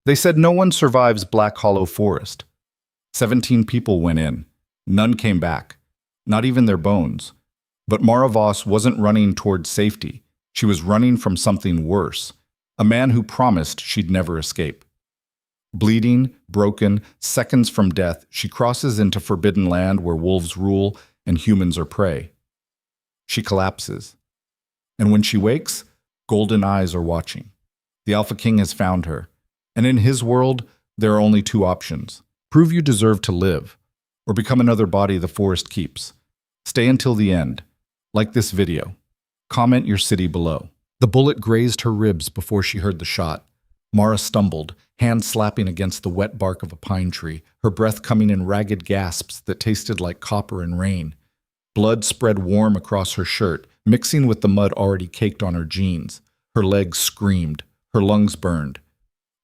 They said no one survives Black Hollow Forest. 17 people went in. None came back. Not even their bones. But Mara Voss wasn't running towards safety. She was running from something worse. A man who promised she'd never escape. Bleeding, broken, seconds from death, she crosses into forbidden land where wolves rule and humans are prey. She collapses. And when she wakes, golden eyes are watching. The Alpha King has found her. And in his world, there are only two options. Prove you deserve to live, or become another body the forest keeps. Stay until the end. Like this video. Comment your city below. The bullet grazed her ribs before she heard the shot. Mara stumbled, hand slapping against the wet bark of a pine tree, her breath coming in ragged gasps that tasted like copper and rain. Blood spread warm across her shirt, mixing with the mud already caked on her jeans. Her legs screamed, her lungs burned.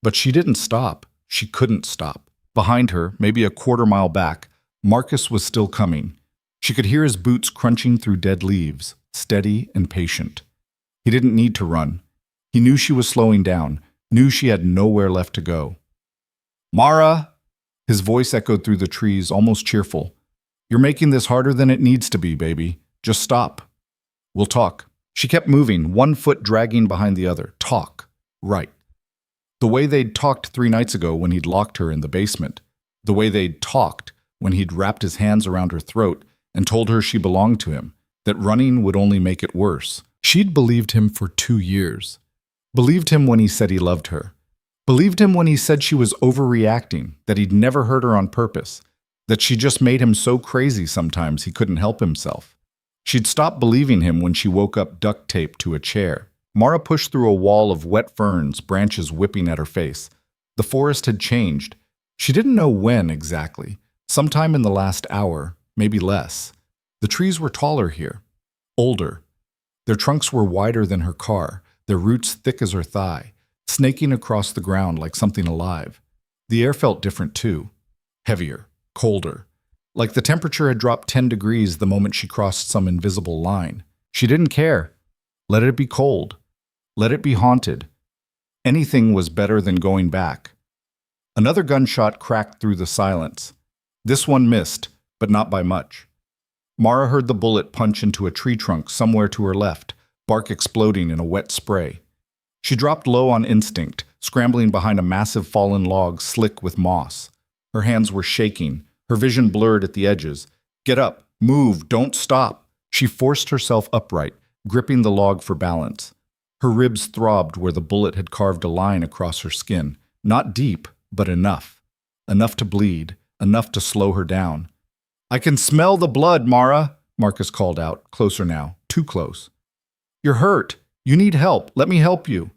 But she didn't stop. She couldn't stop. Behind her, maybe a quarter-mile back, Marcus was still coming. She could hear his boots crunching through dead leaves, steady and patient. He didn't need to run. He knew she was slowing down, knew she had nowhere left to go. "Mara!" His voice echoed through the trees, almost cheerful. "You're making this harder than it needs to be, baby. Just stop. We'll talk." She kept moving, one foot dragging behind the other. Talk. Right. The way they'd talked 3 nights ago when he'd locked her in the basement. The way they'd talked when he'd wrapped his hands around her throat and told her she belonged to him, that running would only make it worse. She'd believed him for 2 years. Believed him when he said he loved her. Believed him when he said she was overreacting, that he'd never hurt her on purpose, that she just made him so crazy sometimes he couldn't help himself. She'd stopped believing him when she woke up duct taped to a chair. Mara pushed through a wall of wet ferns, branches whipping at her face. The forest had changed. She didn't know when exactly. Sometime in the last hour, maybe less. The trees were taller here. Older. Their trunks were wider than her car, their roots thick as her thigh, snaking across the ground like something alive. The air felt different too. Heavier. Colder. Like the temperature had dropped 10 degrees the moment she crossed some invisible line. She didn't care. Let it be cold. Let it be haunted. Anything was better than going back. Another gunshot cracked through the silence. This one missed, but not by much. Mara heard the bullet punch into a tree trunk somewhere to her left, bark exploding in a wet spray. She dropped low on instinct, scrambling behind a massive fallen log slick with moss. Her hands were shaking, her vision blurred at the edges. "Get up, move, don't stop." She forced herself upright, gripping the log for balance. Her ribs throbbed where the bullet had carved a line across her skin. Not deep, but enough. Enough to bleed, enough to slow her down. "I can smell the blood, Mara," Marcus called out, closer now, too close. "You're hurt. You need help. Let me help you."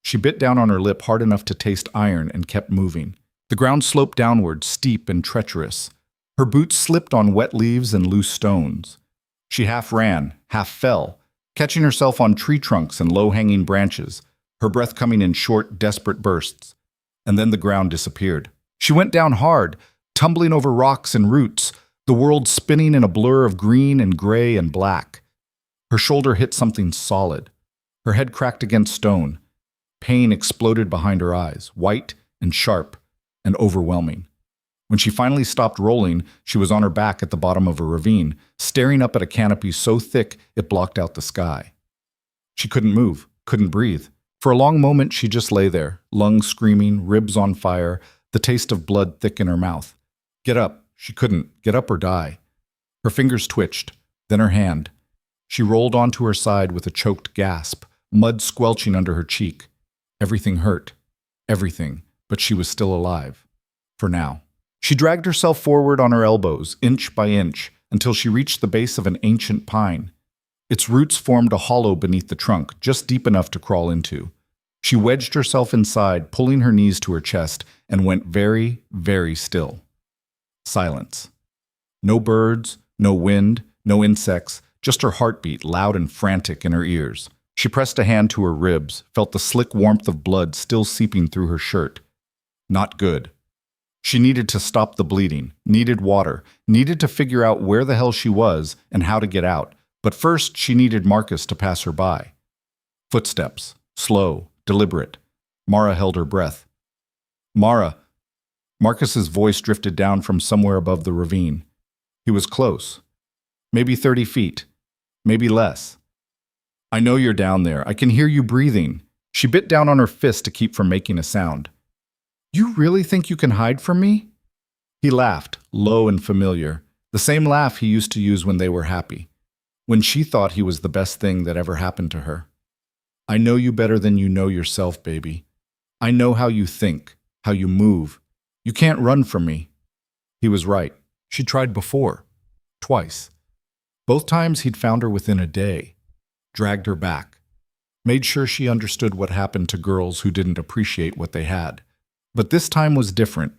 She bit down on her lip hard enough to taste iron and kept moving. The ground sloped downward, steep and treacherous. Her boots slipped on wet leaves and loose stones. She half ran, half fell, catching herself on tree trunks and low-hanging branches, her breath coming in short, desperate bursts. And then the ground disappeared. She went down hard, tumbling over rocks and roots, the world spinning in a blur of green and gray and black. Her shoulder hit something solid. Her head cracked against stone. Pain exploded behind her eyes, white and sharp and overwhelming. When she finally stopped rolling, she was on her back at the bottom of a ravine, staring up at a canopy so thick it blocked out the sky. She couldn't move, couldn't breathe. For a long moment, she just lay there, lungs screaming, ribs on fire, the taste of blood thick in her mouth. Get up. She couldn't. Get up or die. Her fingers twitched, then her hand. She rolled onto her side with a choked gasp, mud squelching under her cheek. Everything hurt. Everything. But she was still alive. For now. She dragged herself forward on her elbows, inch by inch, until she reached the base of an ancient pine. Its roots formed a hollow beneath the trunk, just deep enough to crawl into. She wedged herself inside, pulling her knees to her chest, and went very, very still. Silence. No birds, no wind, no insects, just her heartbeat loud and frantic in her ears. She pressed a hand to her ribs, felt the slick warmth of blood still seeping through her shirt. Not good. She needed to stop the bleeding, needed water, needed to figure out where the hell she was and how to get out. But first, she needed Marcus to pass her by. Footsteps. Slow, deliberate. Mara held her breath. Mara. Marcus's voice drifted down from somewhere above the ravine. He was close. Maybe 30 feet. Maybe less. I know you're down there. I can hear you breathing. She bit down on her fist to keep from making a sound. You really think you can hide from me? He laughed, low and familiar, the same laugh he used to use when they were happy, when she thought he was the best thing that ever happened to her. I know you better than you know yourself, baby. I know how you think, how you move. You can't run from me. He was right. She tried before. Twice. Both times he'd found her within a day, dragged her back, made sure she understood what happened to girls who didn't appreciate what they had. But this time was different.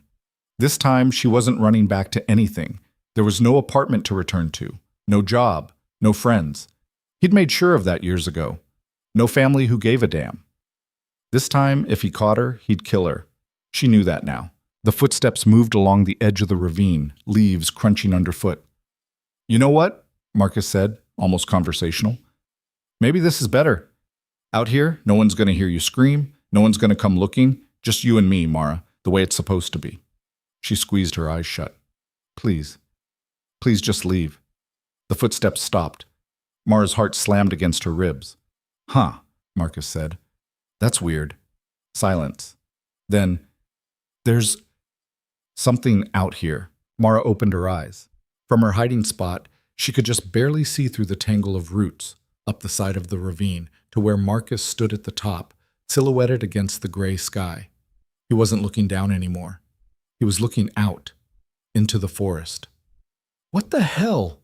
This time she wasn't running back to anything. There was no apartment to return to, no job, no friends. He'd made sure of that years ago. No family who gave a damn. This time, if he caught her, he'd kill her. She knew that now. The footsteps moved along the edge of the ravine, leaves crunching underfoot. You know what? Marcus said, almost conversational. Maybe this is better. Out here, no one's going to hear you scream. No one's going to come looking. Just you and me, Mara, the way it's supposed to be. She squeezed her eyes shut. Please. Please just leave. The footsteps stopped. Mara's heart slammed against her ribs. Huh, Marcus said. That's weird. Silence. Then, there's something out here. Mara opened her eyes. From her hiding spot, she could just barely see through the tangle of roots, up the side of the ravine, to where Marcus stood at the top, silhouetted against the gray sky. He wasn't looking down anymore. He was looking out, into the forest. What the hell?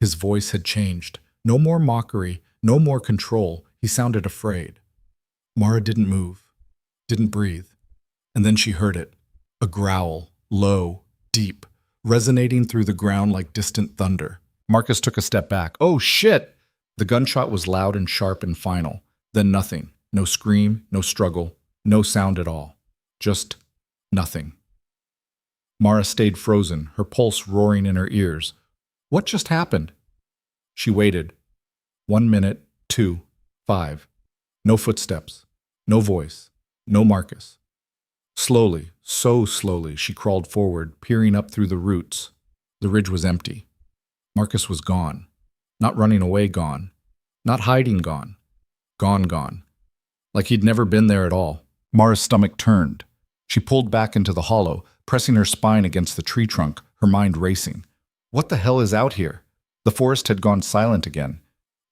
His voice had changed. No more mockery, no more control. He sounded afraid. Mara didn't move, didn't breathe. And then she heard it. A growl, low, deep, resonating through the ground like distant thunder. Marcus took a step back. Oh, shit! The gunshot was loud and sharp and final. Then nothing. No scream, no struggle, no sound at all. Just nothing. Mara stayed frozen, her pulse roaring in her ears. What just happened? She waited. 1 minute, 2, 5. No footsteps, no voice, no Marcus. Slowly, so slowly, she crawled forward, peering up through the roots. The ridge was empty. Marcus was gone. Not running away gone. Not hiding gone. Gone. Like he'd never been there at all. Mara's stomach turned. She pulled back into the hollow, pressing her spine against the tree trunk, her mind racing. What the hell is out here? The forest had gone silent again.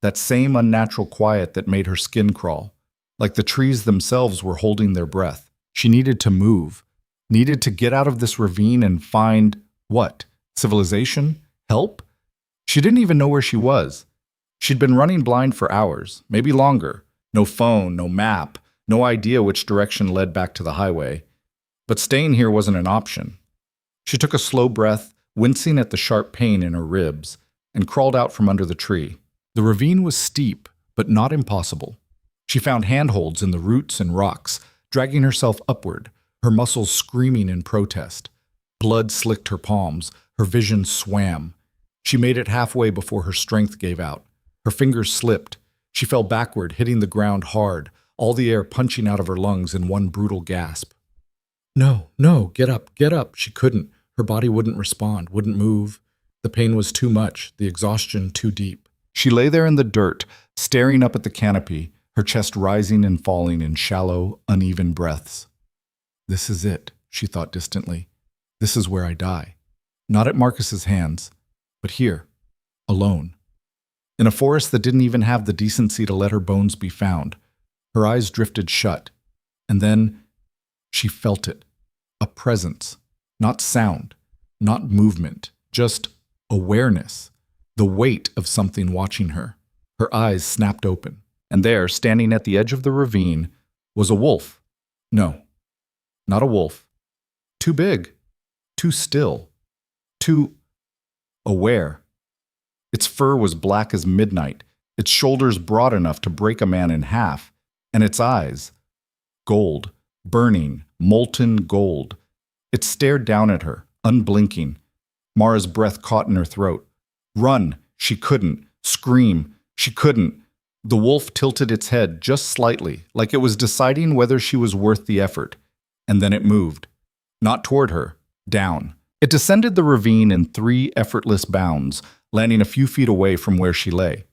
That same unnatural quiet that made her skin crawl. Like the trees themselves were holding their breath. She needed to move. Needed to get out of this ravine and find, what? Civilization? Help? She didn't even know where she was. She'd been running blind for hours, maybe longer. No phone, no map, no idea which direction led back to the highway. But staying here wasn't an option. She took a slow breath, wincing at the sharp pain in her ribs, and crawled out from under the tree. The ravine was steep, but not impossible. She found handholds in the roots and rocks, dragging herself upward, her muscles screaming in protest. Blood slicked her palms, her vision swam. She made it halfway before her strength gave out. Her fingers slipped. She fell backward, hitting the ground hard, all the air punching out of her lungs in one brutal gasp. No, get up. She couldn't. Her body wouldn't respond, wouldn't move. The pain was too much, the exhaustion too deep. She lay there in the dirt, staring up at the canopy, her chest rising and falling in shallow, uneven breaths. This is it, she thought distantly. This is where I die. Not at Marcus's hands, but here, alone. In a forest that didn't even have the decency to let her bones be found. Her eyes drifted shut, and then she felt it. A presence, not sound, not movement, just awareness. The weight of something watching her. Her eyes snapped open, and there, standing at the edge of the ravine, was a wolf. No, not a wolf. Too big, too still, too aware. Its fur was black as midnight, its shoulders broad enough to break a man in half, and its eyes, gold, burning, molten gold. It stared down at her, unblinking. Mara's breath caught in her throat. Run, she couldn't. Scream, she couldn't. The wolf tilted its head just slightly, like it was deciding whether she was worth the effort. And then it moved. Not toward her. Down. It descended the ravine in 3 effortless bounds, landing a few feet away from where she lay.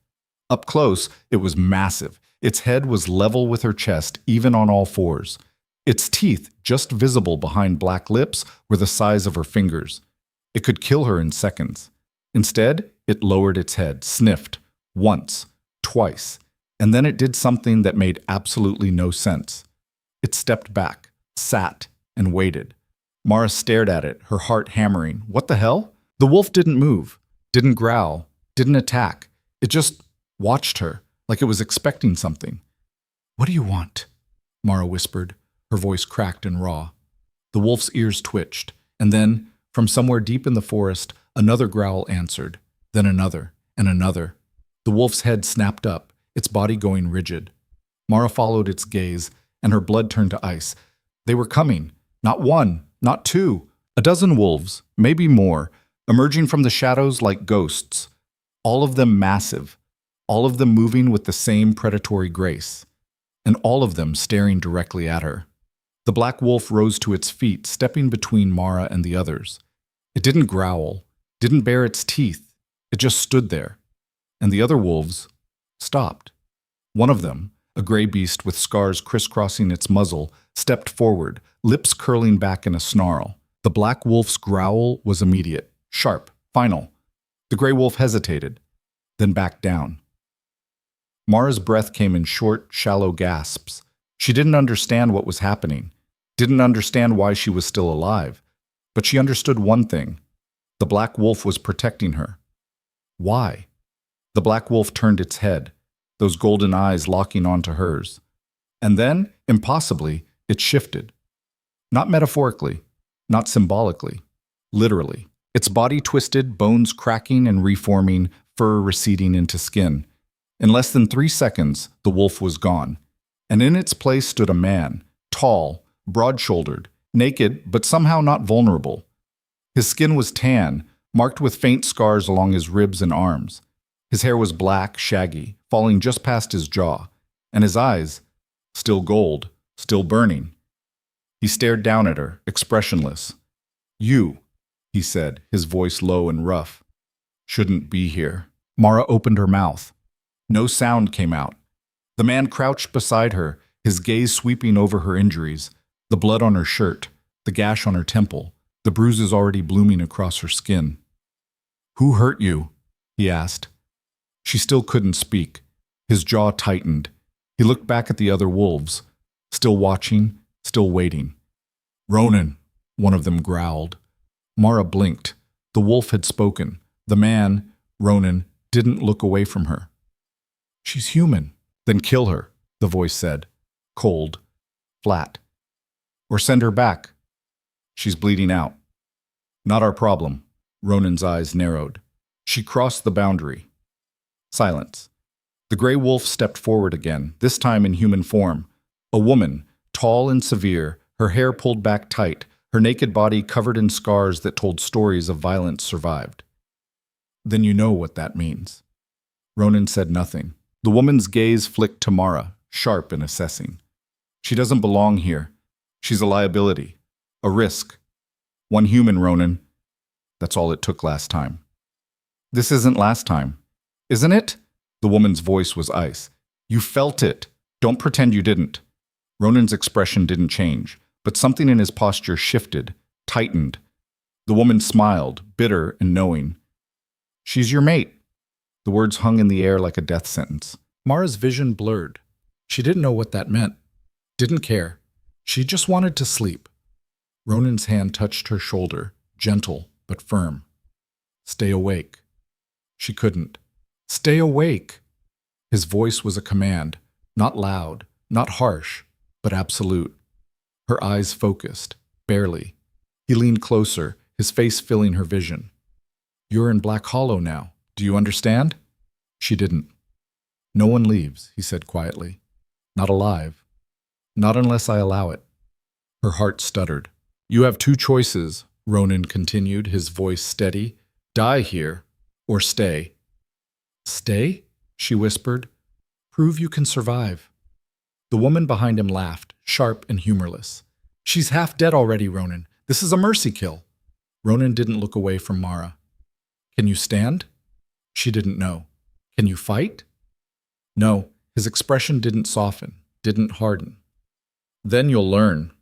Up close, it was massive. Its head was level with her chest, even on all fours. Its teeth, just visible behind black lips, were the size of her fingers. It could kill her in seconds. Instead, it lowered its head, sniffed, once, twice, and then it did something that made absolutely no sense. It stepped back, sat, and waited. Mara stared at it, her heart hammering. What the hell? The wolf didn't move, didn't growl, didn't attack. It just watched her, like it was expecting something. "What do you want?" Mara whispered, her voice cracked and raw. The wolf's ears twitched, and then, from somewhere deep in the forest, another growl answered, then another, and another. The wolf's head snapped up, its body going rigid. Mara followed its gaze, and her blood turned to ice. They were coming. Not one, not two. A dozen wolves, maybe more, emerging from the shadows like ghosts. All of them massive. All of them moving with the same predatory grace. And all of them staring directly at her. The black wolf rose to its feet, stepping between Mara and the others. It didn't growl, didn't bare its teeth. It just stood there. And the other wolves stopped. One of them, a gray beast with scars crisscrossing its muzzle, stepped forward, lips curling back in a snarl. The black wolf's growl was immediate, sharp, final. The gray wolf hesitated, then backed down. Mara's breath came in short, shallow gasps. She didn't understand what was happening, didn't understand why she was still alive, but she understood one thing. The black wolf was protecting her. Why? The black wolf turned its head, those golden eyes locking onto hers. And then, impossibly, it shifted. Not metaphorically, not symbolically, literally. Its body twisted, bones cracking and reforming, fur receding into skin. In less than 3 seconds, the wolf was gone, and in its place stood a man, tall, broad-shouldered, naked, but somehow not vulnerable. His skin was tan, marked with faint scars along his ribs and arms. His hair was black, shaggy, falling just past his jaw, and his eyes, still gold, still burning. He stared down at her, expressionless. "You," he said, his voice low and rough, "shouldn't be here." Mara opened her mouth. No sound came out. The man crouched beside her, his gaze sweeping over her injuries, the blood on her shirt, the gash on her temple, the bruises already blooming across her skin. "Who hurt you?" he asked. She still couldn't speak. His jaw tightened. He looked back at the other wolves, still watching, still waiting. "Ronan," one of them growled. Mara blinked. The wolf had spoken. The man, Ronan, didn't look away from her. "She's human." "Then kill her," the voice said. Cold. Flat. "Or send her back. She's bleeding out." "Not our problem." Ronan's eyes narrowed. She crossed the boundary. Silence. The gray wolf stepped forward again, this time in human form. A woman, tall and severe, her hair pulled back tight, her naked body covered in scars that told stories of violence survived. "Then you know what that means." Ronan said nothing. The woman's gaze flicked to Mara, sharp and assessing. "She doesn't belong here. She's a liability, a risk. One human, Ronan. That's all it took last time." "This isn't last time." "Isn't it?" The woman's voice was ice. "You felt it. Don't pretend you didn't." Ronan's expression didn't change, but something in his posture shifted, tightened. The woman smiled, bitter and knowing. "She's your mate." The words hung in the air like a death sentence. Mara's vision blurred. She didn't know what that meant. Didn't care. She just wanted to sleep. Ronan's hand touched her shoulder, gentle but firm. "Stay awake." She couldn't. "Stay awake." His voice was a command, not loud, not harsh, but absolute. Her eyes focused, barely. He leaned closer, his face filling her vision. "You're in Black Hollow now. Do you understand?" She didn't. "No one leaves," he said quietly. "Not alive. Not unless I allow it." Her heart stuttered. "You have 2 choices," Ronan continued, his voice steady. "Die here, or stay." "Stay?" she whispered. "Prove you can survive." The woman behind him laughed, sharp and humorless. "She's half dead already, Ronan. This is a mercy kill." Ronan didn't look away from Mara. "Can you stand?" She didn't know. "Can you fight?" No, his expression didn't soften, didn't harden. "Then you'll learn."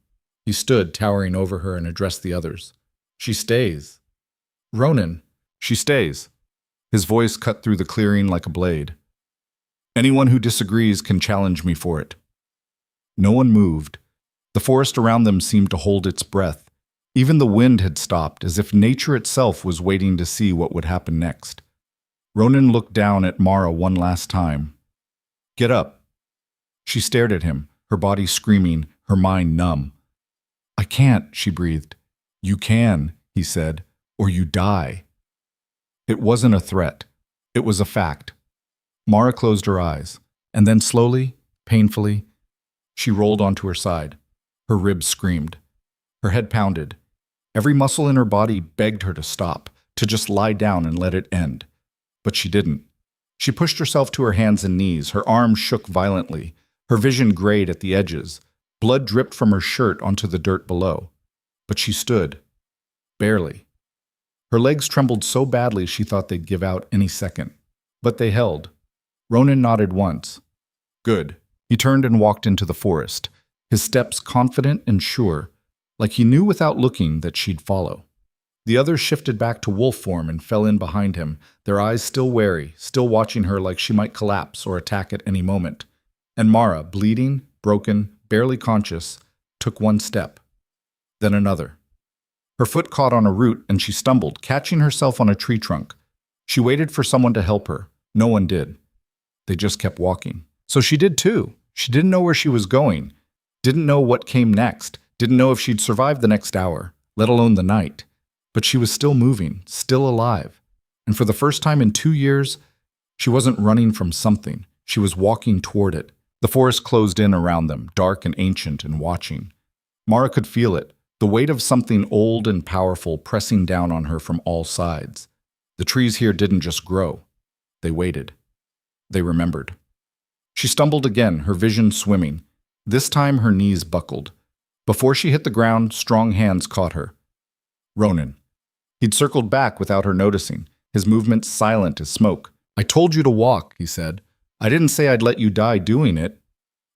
He stood, towering over her, and addressed the others. "She stays." "Ronan." "She stays." His voice cut through the clearing like a blade. "Anyone who disagrees can challenge me for it." No one moved. The forest around them seemed to hold its breath. Even the wind had stopped, as if nature itself was waiting to see what would happen next. Ronan looked down at Mara one last time. "Get up." She stared at him, her body screaming, her mind numb. "I can't," she breathed. "You can," he said, "or you die." It wasn't a threat. It was a fact. Mara closed her eyes, and then slowly, painfully, she rolled onto her side. Her ribs screamed. Her head pounded. Every muscle in her body begged her to stop, to just lie down and let it end. But she didn't. She pushed herself to her hands and knees. Her arms shook violently. Her vision grayed at the edges. Blood dripped from her shirt onto the dirt below. But she stood. Barely. Her legs trembled so badly she thought they'd give out any second. But they held. Ronan nodded once. Good. He turned and walked into the forest, his steps confident and sure, like he knew without looking that she'd follow. The others shifted back to wolf form and fell in behind him, their eyes still wary, still watching her like she might collapse or attack at any moment. And Mara, bleeding, broken, barely conscious, took one step, then another. Her foot caught on a root and she stumbled, catching herself on a tree trunk. She waited for someone to help her. No one did. They just kept walking. So she did too. She didn't know where she was going, didn't know what came next, didn't know if she'd survive the next hour, let alone the night. But she was still moving, still alive. And for the first time in 2 years, she wasn't running from something. She was walking toward it. The forest closed in around them, dark and ancient and watching. Mara could feel it, the weight of something old and powerful pressing down on her from all sides. The trees here didn't just grow. They waited. They remembered. She stumbled again, her vision swimming. This time her knees buckled. Before she hit the ground, strong hands caught her. Ronan. He'd circled back without her noticing, his movements silent as smoke. "I told you to walk," he said. "I didn't say I'd let you die doing it."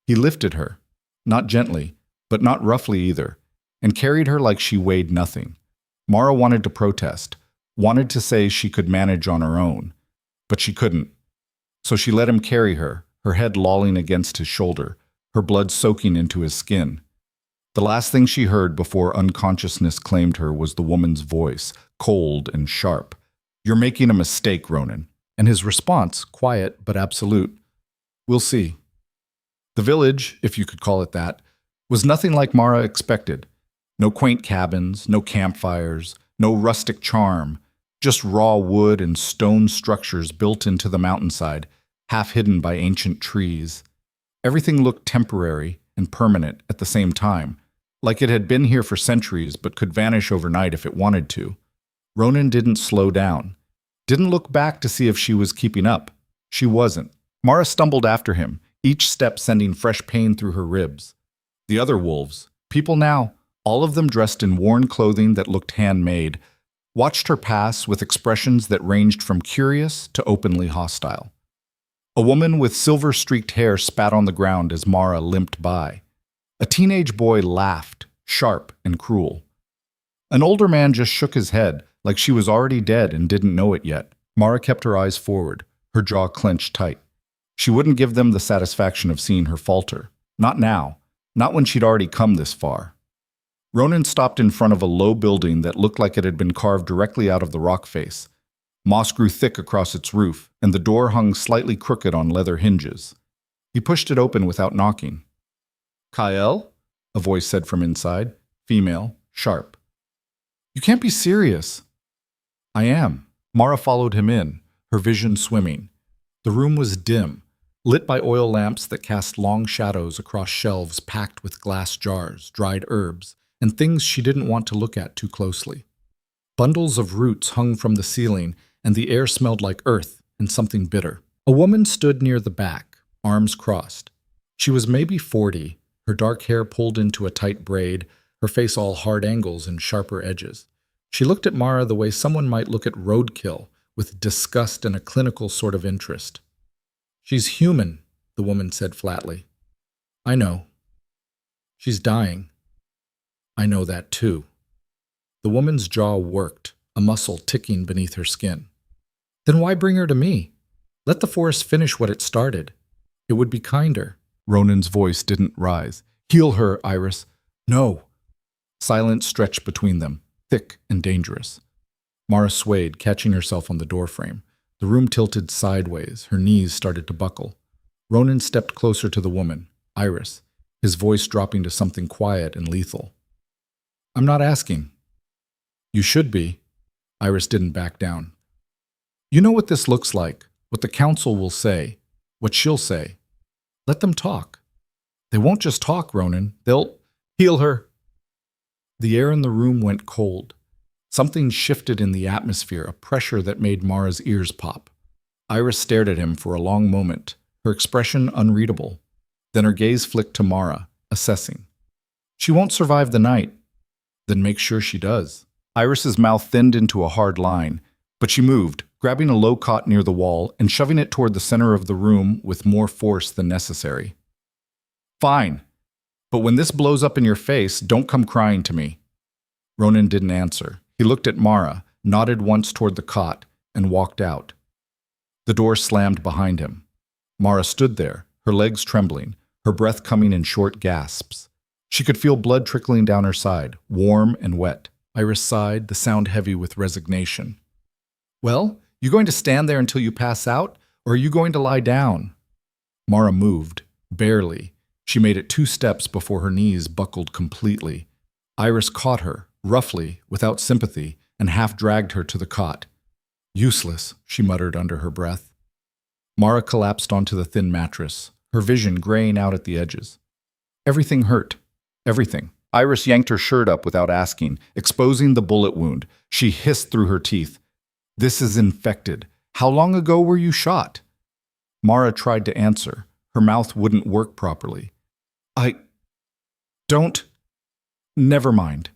He lifted her, not gently, but not roughly either, and carried her like she weighed nothing. Mara wanted to protest, wanted to say she could manage on her own, but she couldn't. So she let him carry her, her head lolling against his shoulder, her blood soaking into his skin. The last thing she heard before unconsciousness claimed her was the woman's voice, cold and sharp. "You're making a mistake, Ronan." And his response, quiet but absolute, "We'll see." The village, if you could call it that, was nothing like Mara expected. No quaint cabins, no campfires, no rustic charm, just raw wood and stone structures built into the mountainside, half hidden by ancient trees. Everything looked temporary and permanent at the same time, like it had been here for centuries but could vanish overnight if it wanted to. Ronan didn't slow down, didn't look back to see if she was keeping up. She wasn't. Mara stumbled after him, each step sending fresh pain through her ribs. The other wolves, people now, all of them dressed in worn clothing that looked handmade, watched her pass with expressions that ranged from curious to openly hostile. A woman with silver-streaked hair spat on the ground as Mara limped by. A teenage boy laughed, sharp and cruel. An older man just shook his head, like she was already dead and didn't know it yet. Mara kept her eyes forward, her jaw clenched tight. She wouldn't give them the satisfaction of seeing her falter. Not now, not when she'd already come this far. Ronan stopped in front of a low building that looked like it had been carved directly out of the rock face. Moss grew thick across its roof, and the door hung slightly crooked on leather hinges. He pushed it open without knocking. "Kyle?" a voice said from inside, female, sharp. "You can't be serious." "I am." Mara followed him in, her vision swimming. The room was dim, lit by oil lamps that cast long shadows across shelves packed with glass jars, dried herbs, and things she didn't want to look at too closely. Bundles of roots hung from the ceiling, and the air smelled like earth and something bitter. A woman stood near the back, arms crossed. She was maybe 40, her dark hair pulled into a tight braid, her face all hard angles and sharper edges. She looked at Mara the way someone might look at roadkill, with disgust and a clinical sort of interest. "She's human," the woman said flatly. "I know. She's dying. I know that too." The woman's jaw worked, a muscle ticking beneath her skin. "Then why bring her to me? Let the forest finish what it started. It would be kinder." Ronan's voice didn't rise. "Heal her, Iris." "No." Silence stretched between them, thick and dangerous. Mara swayed, catching herself on the doorframe. The room tilted sideways. Her knees started to buckle. Ronan stepped closer to the woman, Iris, his voice dropping to something quiet and lethal. "I'm not asking." "You should be." Iris didn't back down. "You know what this looks like, what the council will say, what she'll say. Let them talk." "They won't just talk, Ronan. They'll heal her." The air in the room went cold. Something shifted in the atmosphere, a pressure that made Mara's ears pop. Iris stared at him for a long moment, her expression unreadable. Then her gaze flicked to Mara, assessing. "She won't survive the night." "Then make sure she does." Iris's mouth thinned into a hard line, but she moved, grabbing a low cot near the wall and shoving it toward the center of the room with more force than necessary. "Fine. But when this blows up in your face, don't come crying to me." Ronan didn't answer. He looked at Mara, nodded once toward the cot, and walked out. The door slammed behind him. Mara stood there, her legs trembling, her breath coming in short gasps. She could feel blood trickling down her side, warm and wet. Iris sighed, the sound heavy with resignation. "Well, you going to stand there until you pass out, or are you going to lie down?" Mara moved, barely. She made it 2 steps before her knees buckled completely. Iris caught her, roughly, without sympathy, and half-dragged her to the cot. "Useless," she muttered under her breath. Mara collapsed onto the thin mattress, her vision graying out at the edges. Everything hurt. Everything. Iris yanked her shirt up without asking, exposing the bullet wound. She hissed through her teeth. "This is infected. How long ago were you shot?" Mara tried to answer. Her mouth wouldn't work properly. "I don't... Never mind."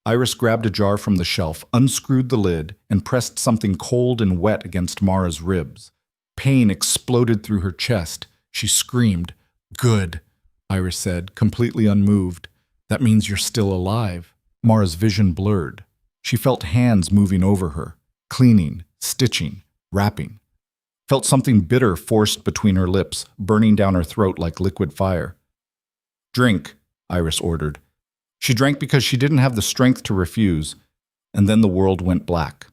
Iris grabbed a jar from the shelf, unscrewed the lid, and pressed something cold and wet against Mara's ribs. Pain exploded through her chest. She screamed. "Good," Iris said, completely unmoved. "That means you're still alive." Mara's vision blurred. She felt hands moving over her, cleaning, stitching, wrapping. Felt something bitter forced between her lips, burning down her throat like liquid fire. "Drink," Iris ordered. She drank because she didn't have the strength to refuse, and then the world went black.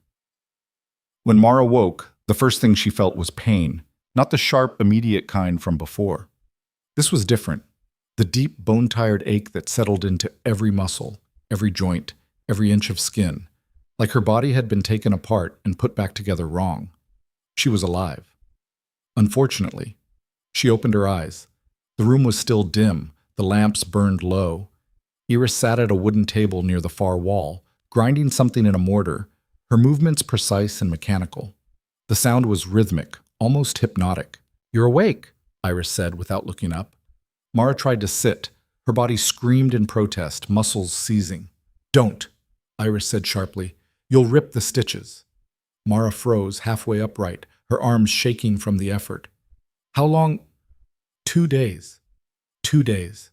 When Mara woke, the first thing she felt was pain, not the sharp, immediate kind from before. This was different. The deep, bone-tired ache that settled into every muscle, every joint, every inch of skin, like her body had been taken apart and put back together wrong. She was alive. Unfortunately, she opened her eyes. The room was still dim, the lamps burned low. Iris sat at a wooden table near the far wall, grinding something in a mortar, her movements precise and mechanical. The sound was rhythmic, almost hypnotic. "You're awake," Iris said without looking up. Mara tried to sit. Her body screamed in protest, muscles seizing. "Don't," Iris said sharply. "You'll rip the stitches." Mara froze, halfway upright, her arms shaking from the effort. "How long?" 2 days. 2 days.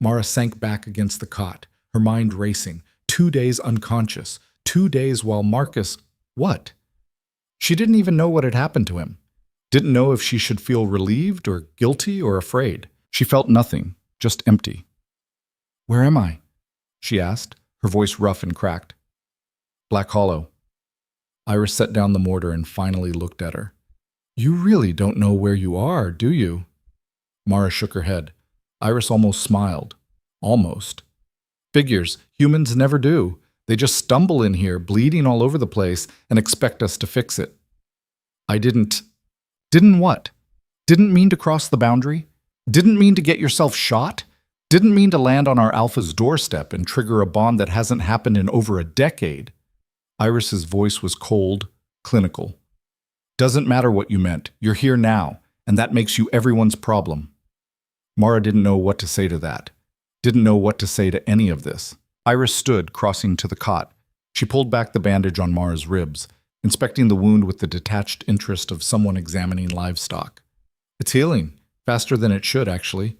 Mara sank back against the cot, her mind racing. 2 days unconscious. 2 days while Marcus... What? She didn't even know what had happened to him. Didn't know if she should feel relieved or guilty or afraid. She felt nothing, just empty. "Where am I?" she asked, her voice rough and cracked. "Black Hollow." Iris set down the mortar and finally looked at her. "You really don't know where you are, do you?" Mara shook her head. Iris almost smiled. Almost. "Figures. Humans never do. They just stumble in here, bleeding all over the place, and expect us to fix it." "I didn't..." "Didn't what? Didn't mean to cross the boundary? Didn't mean to get yourself shot? Didn't mean to land on our Alpha's doorstep and trigger a bond that hasn't happened in over a decade?" Iris's voice was cold, clinical. "Doesn't matter what you meant. You're here now, and that makes you everyone's problem." Mara didn't know what to say to that. Didn't know what to say to any of this. Iris stood, crossing to the cot. She pulled back the bandage on Mara's ribs, inspecting the wound with the detached interest of someone examining livestock. It's healing, faster than it should, actually.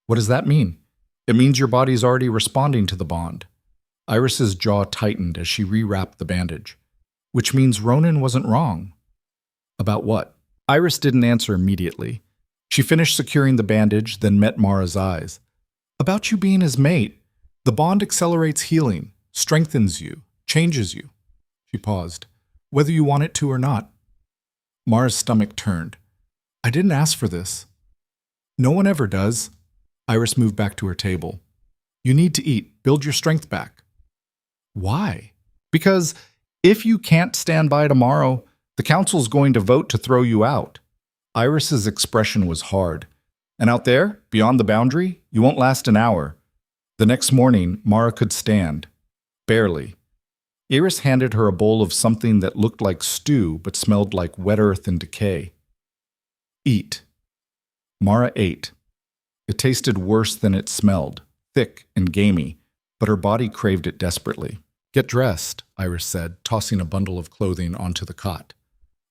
What does that mean? It means your body's already responding to the bond. Iris's jaw tightened as she rewrapped the bandage. Which means Ronan wasn't wrong. About what? Iris didn't answer immediately. She finished securing the bandage, then met Mara's eyes. About you being his mate. The bond accelerates healing, strengthens you, changes you. She paused. Whether you want it to or not. Mara's stomach turned. I didn't ask for this. No one ever does. Iris moved back to her table. You need to eat. Build your strength back. Why? Because if you can't stand by tomorrow, the council's going to vote to throw you out. Iris's expression was hard. And out there, beyond the boundary, you won't last an hour. The next morning, Mara could stand. Barely. Iris handed her a bowl of something that looked like stew but smelled like wet earth and decay. Eat. Mara ate. It tasted worse than it smelled, thick and gamey, but her body craved it desperately. Get dressed, Iris said, tossing a bundle of clothing onto the cot.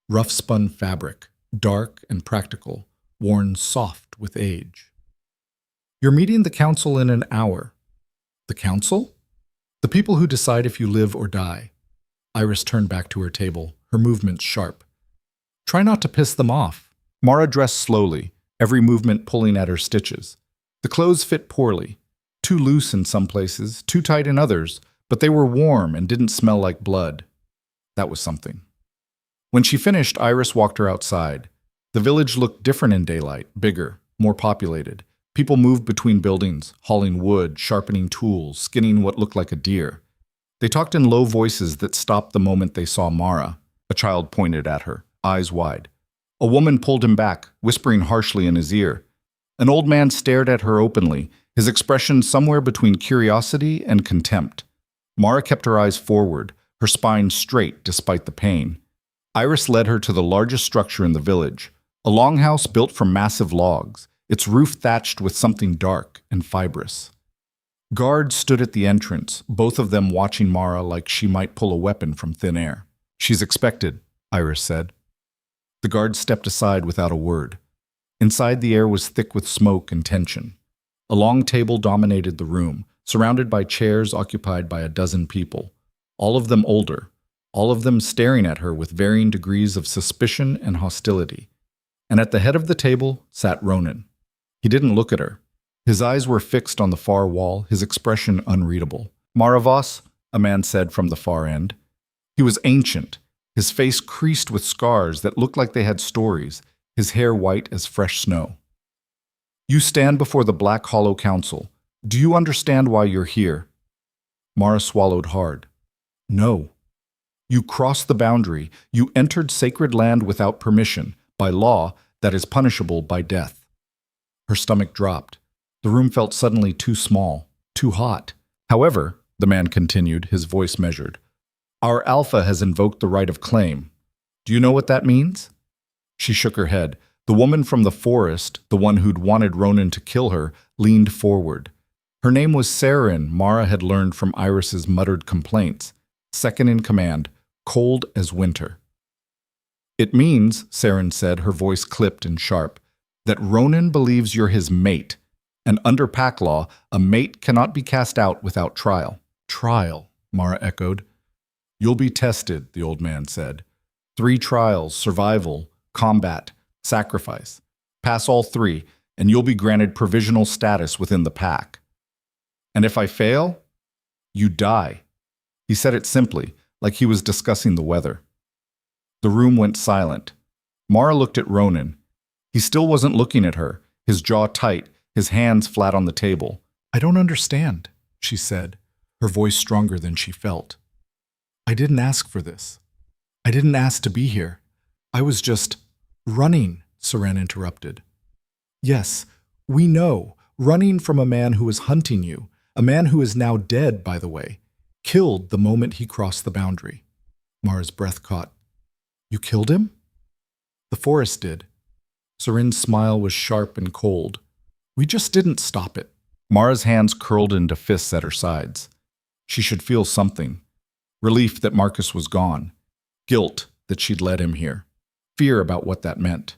Rough spun fabric, dark and practical, worn soft with age. You're meeting the council in an hour. The council? The people who decide if you live or die. Iris turned back to her table, her movements sharp. Try not to piss them off. Mara dressed slowly, every movement pulling at her stitches. The clothes fit poorly, too loose in some places, too tight in others, but they were warm and didn't smell like blood. That was something. When she finished, Iris walked her outside. The village looked different in daylight, bigger, more populated. People moved between buildings, hauling wood, sharpening tools, skinning what looked like a deer. They talked in low voices that stopped the moment they saw Mara. A child pointed at her, eyes wide. A woman pulled him back, whispering harshly in his ear. An old man stared at her openly, his expression somewhere between curiosity and contempt. Mara kept her eyes forward, her spine straight despite the pain. Iris led her to the largest structure in the village, a longhouse built from massive logs, its roof thatched with something dark and fibrous. Guards stood at the entrance, both of them watching Mara like she might pull a weapon from thin air. She's expected, Iris said. The guards stepped aside without a word. Inside, the air was thick with smoke and tension. A long table dominated the room, surrounded by chairs occupied by a dozen people, all of them older, all of them staring at her with varying degrees of suspicion and hostility. And at the head of the table sat Ronan. He didn't look at her. His eyes were fixed on the far wall, his expression unreadable. Mara Voss, a man said from the far end. He was ancient, his face creased with scars that looked like they had stories, his hair white as fresh snow. You stand before the Black Hollow Council. Do you understand why you're here? Mara swallowed hard. No. You crossed the boundary. You entered sacred land without permission, by law that is punishable by death. Her stomach dropped. The room felt suddenly too small, too hot. However, the man continued, his voice measured, our alpha has invoked the right of claim. Do you know what that means? She shook her head. The woman from the forest, the one who'd wanted Ronan to kill her, leaned forward. Her name was Sarin, Mara had learned from Iris's muttered complaints. Second in command, cold as winter. It means, Sarin said, her voice clipped and sharp, that Ronan believes you're his mate, and under pack law, a mate cannot be cast out without trial. Trial, Mara echoed. You'll be tested, the old man said. 3 trials, survival, combat, sacrifice. Pass all 3, and you'll be granted provisional status within the pack. And if I fail, you die. He said it simply, like he was discussing the weather. The room went silent. Mara looked at Ronan. He still wasn't looking at her, his jaw tight, his hands flat on the table. I don't understand, she said, her voice stronger than she felt. I didn't ask for this. I didn't ask to be here. I was just running, Saran interrupted. Yes, we know, running from a man who was hunting you, a man who is now dead, by the way, killed the moment he crossed the boundary. Mara's breath caught. You killed him? The forest did. Sarin's smile was sharp and cold. We just didn't stop it. Mara's hands curled into fists at her sides. She should feel something. Relief that Marcus was gone. Guilt that she'd led him here. Fear about what that meant.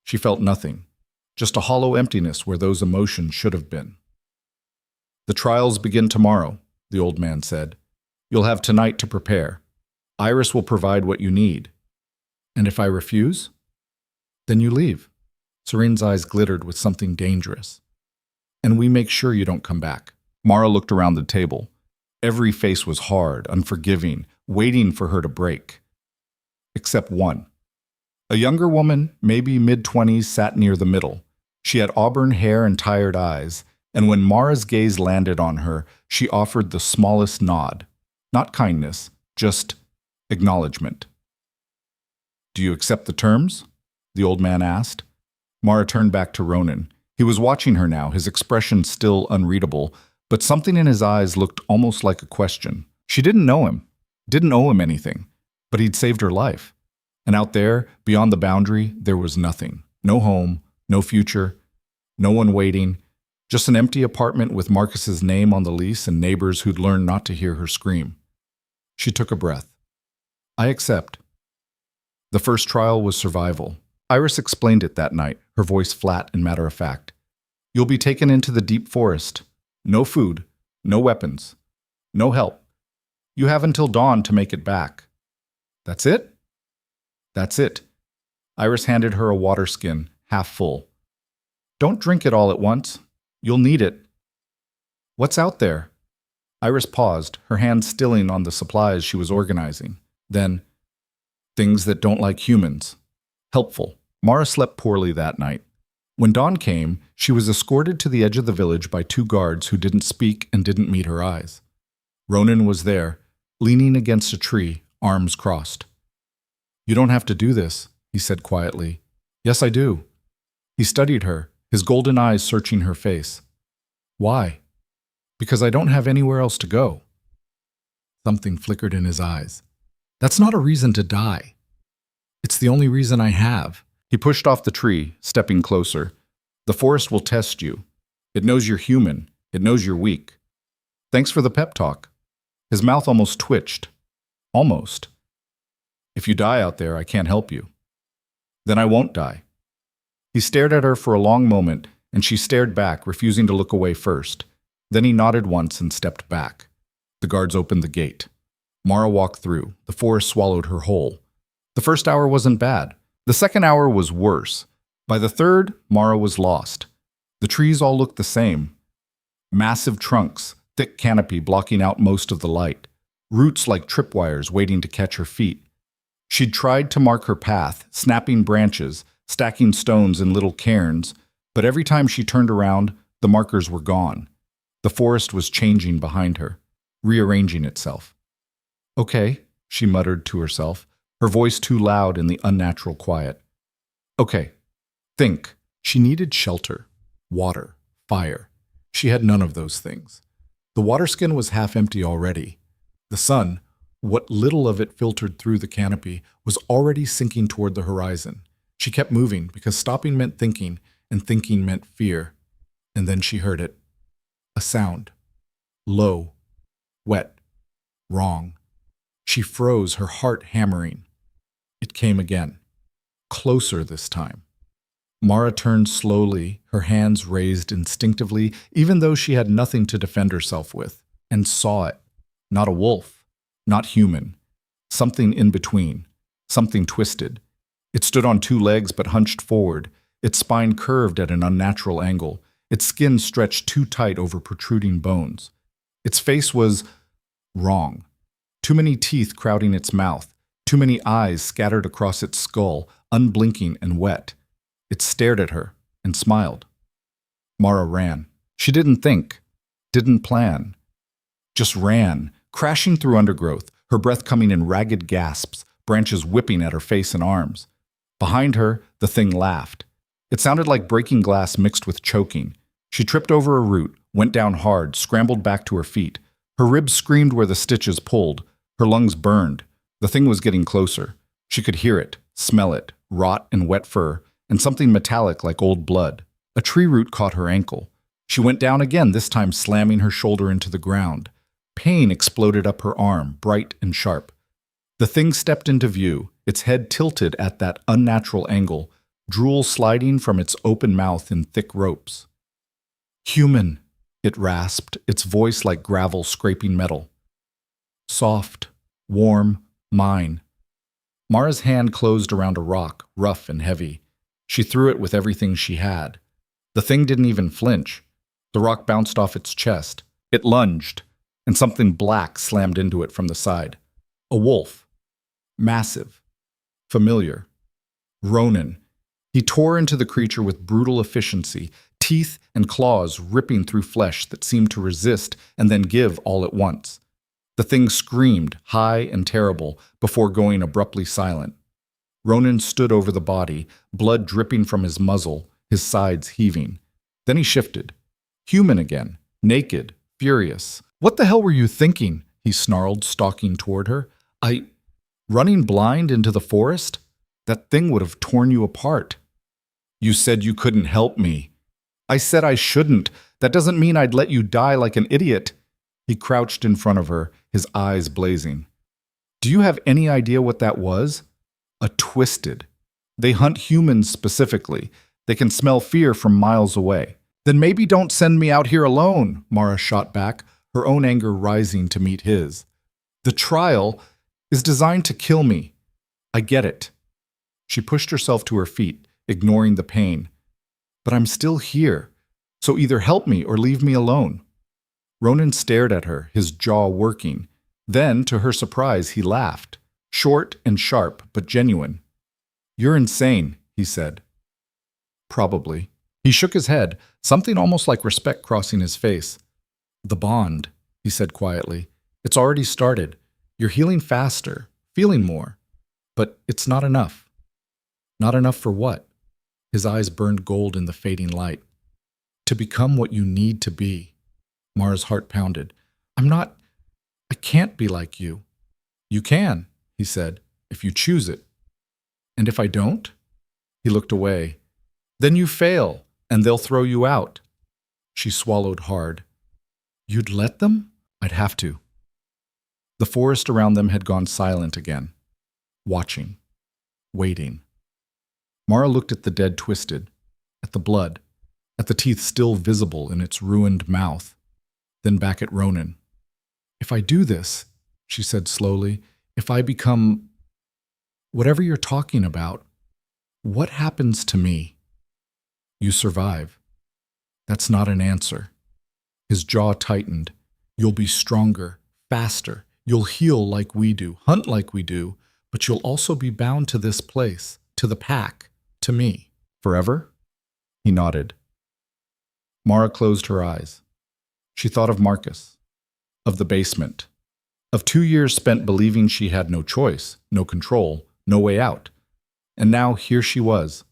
She felt nothing. Just a hollow emptiness where those emotions should have been. "The trials begin tomorrow," the old man said. "You'll have tonight to prepare. Iris will provide what you need. And if I refuse? Then you leave." Serene's eyes glittered with something dangerous. "And we make sure you don't come back." Mara looked around the table. Every face was hard, unforgiving, waiting for her to break. Except one. A younger woman, maybe mid-20s, sat near the middle. She had auburn hair and tired eyes, and when Mara's gaze landed on her, she offered the smallest nod. Not kindness, just acknowledgement. "Do you accept the terms?" the old man asked. Mara turned back to Ronan. He was watching her now, his expression still unreadable, but something in his eyes looked almost like a question. She didn't know him, didn't owe him anything, but he'd saved her life. And out there, beyond the boundary, there was nothing. No home, no future, no one waiting, just an empty apartment with Marcus's name on the lease and neighbors who'd learned not to hear her scream. She took a breath. "I accept." The first trial was survival. Iris explained it that night, her voice flat and matter-of-fact. "You'll be taken into the deep forest. No food, no weapons, no help. You have until dawn to make it back." "That's it?" "That's it." Iris handed her a water skin, half full. "Don't drink it all at once. You'll need it." "What's out there?" Iris paused, her hand stilling on the supplies she was organizing. Then, "Things that don't like humans. Helpful." Mara slept poorly that night. When dawn came, she was escorted to the edge of the village by 2 guards who didn't speak and didn't meet her eyes. Ronan was there, leaning against a tree, arms crossed. "You don't have to do this," he said quietly. "Yes, I do." He studied her, his golden eyes searching her face. "Why?" "Because I don't have anywhere else to go." Something flickered in his eyes. "That's not a reason to die. It's the only reason I have." He pushed off the tree, stepping closer. "The forest will test you. It knows you're human. It knows you're weak. Thanks for the pep talk." His mouth almost twitched. Almost. "If you die out there, I can't help you." "Then I won't die." He stared at her for a long moment, and she stared back, refusing to look away first. Then he nodded once and stepped back. The guards opened the gate. Mara walked through. The forest swallowed her whole. The first hour wasn't bad. The second hour was worse. By the third, Mara was lost. The trees all looked the same. Massive trunks, thick canopy blocking out most of the light. Roots like tripwires waiting to catch her feet. She'd tried to mark her path, snapping branches, stacking stones in little cairns, but every time she turned around, the markers were gone. The forest was changing behind her, rearranging itself. "Okay," she muttered to herself, her voice too loud in the unnatural quiet. "Okay, think." She needed shelter, water, fire. She had none of those things. The water skin was half empty already. The sun, what little of it filtered through the canopy, was already sinking toward the horizon. She kept moving because stopping meant thinking, and thinking meant fear. And then she heard it. A sound. Low. Wet. Wrong. She froze, her heart hammering. It came again. Closer this time. Mara turned slowly, her hands raised instinctively, even though she had nothing to defend herself with, and saw it. Not a wolf. Not human. Something in between. Something twisted. It stood on 2 legs but hunched forward, its spine curved at an unnatural angle, its skin stretched too tight over protruding bones. Its face was wrong. Too many teeth crowding its mouth, too many eyes scattered across its skull, unblinking and wet. It stared at her and smiled. Mara ran. She didn't think, didn't plan. Just ran, crashing through undergrowth, her breath coming in ragged gasps, branches whipping at her face and arms. Behind her, the thing laughed. It sounded like breaking glass mixed with choking. She tripped over a root, went down hard, scrambled back to her feet. Her ribs screamed where the stitches pulled. Her lungs burned. The thing was getting closer. She could hear it, smell it, rot and wet fur, and something metallic like old blood. A tree root caught her ankle. She went down again, this time slamming her shoulder into the ground. Pain exploded up her arm, bright and sharp. The thing stepped into view, its head tilted at that unnatural angle, drool sliding from its open mouth in thick ropes. "Human," it rasped, its voice like gravel scraping metal. "Soft, warm, mine." Mara's hand closed around a rock, rough and heavy. She threw it with everything she had. The thing didn't even flinch. The rock bounced off its chest. It lunged, and something black slammed into it from the side. A wolf. Massive. Familiar. Ronan. He tore into the creature with brutal efficiency, teeth and claws ripping through flesh that seemed to resist and then give all at once. The thing screamed, high and terrible, before going abruptly silent. Ronan stood over the body, blood dripping from his muzzle, his sides heaving. Then he shifted. Human again, naked, furious. "What the hell were you thinking?" he snarled, stalking toward her. Running blind into the forest? That thing would have torn you apart." "You said you couldn't help me." "I said I shouldn't. That doesn't mean I'd let you die like an idiot." He crouched in front of her, his eyes blazing. "Do you have any idea what that was? A twisted. They hunt humans specifically. They can smell fear from miles away." "Then maybe don't send me out here alone," Mara shot back, her own anger rising to meet his. "The trial is designed to kill me. I get it." She pushed herself to her feet, ignoring the pain. "But I'm still here, so either help me or leave me alone." Ronan stared at her, his jaw working. Then, to her surprise, he laughed. Short and sharp, but genuine. "You're insane," he said. "Probably." He shook his head, something almost like respect crossing his face. "The bond," he said quietly. "It's already started. You're healing faster, feeling more. But it's not enough." "Not enough for what?" His eyes burned gold in the fading light. "To become what you need to be." Mara's heart pounded. I can't be like you." "You can," he said, "if you choose it." "And if I don't?" He looked away. "Then you fail, and they'll throw you out." She swallowed hard. "You'd let them?" "I'd have to." The forest around them had gone silent again. Watching. Waiting. Mara looked at the dead twisted, at the blood, at the teeth still visible in its ruined mouth, then back at Ronan. "If I do this," she said slowly, "if I become whatever you're talking about, what happens to me?" "You survive." "That's not an answer." His jaw tightened. "You'll be stronger, faster. You'll heal like we do, hunt like we do, but you'll also be bound to this place, to the pack, to me." "Forever?" He nodded. Mara closed her eyes. She thought of Marcus, of the basement, of 2 years spent believing she had no choice, no control, no way out. And now here she was,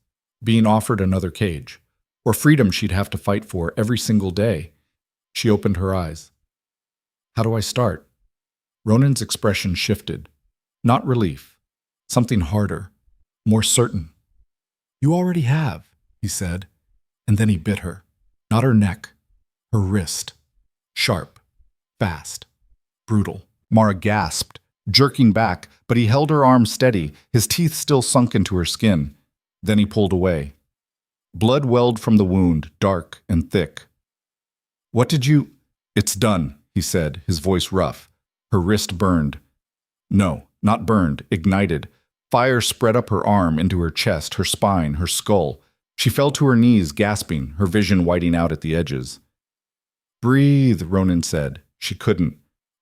being offered another cage, or freedom she'd have to fight for every single day. She opened her eyes. "How do I start?" Ronan's expression shifted. Not relief. Something harder, more certain. "You already have," he said, and then he bit her. Not her neck, her wrist. Sharp, fast, brutal. Mara gasped, jerking back, but he held her arm steady, his teeth still sunk into her skin. Then he pulled away. Blood welled from the wound, dark and thick. "What did you—" "It's done," he said, his voice rough. Her wrist burned. No, not burned, ignited. Fire spread up her arm, into her chest, her spine, her skull. She fell to her knees, gasping, her vision whiting out at the edges. "Breathe," Ronan said. She couldn't.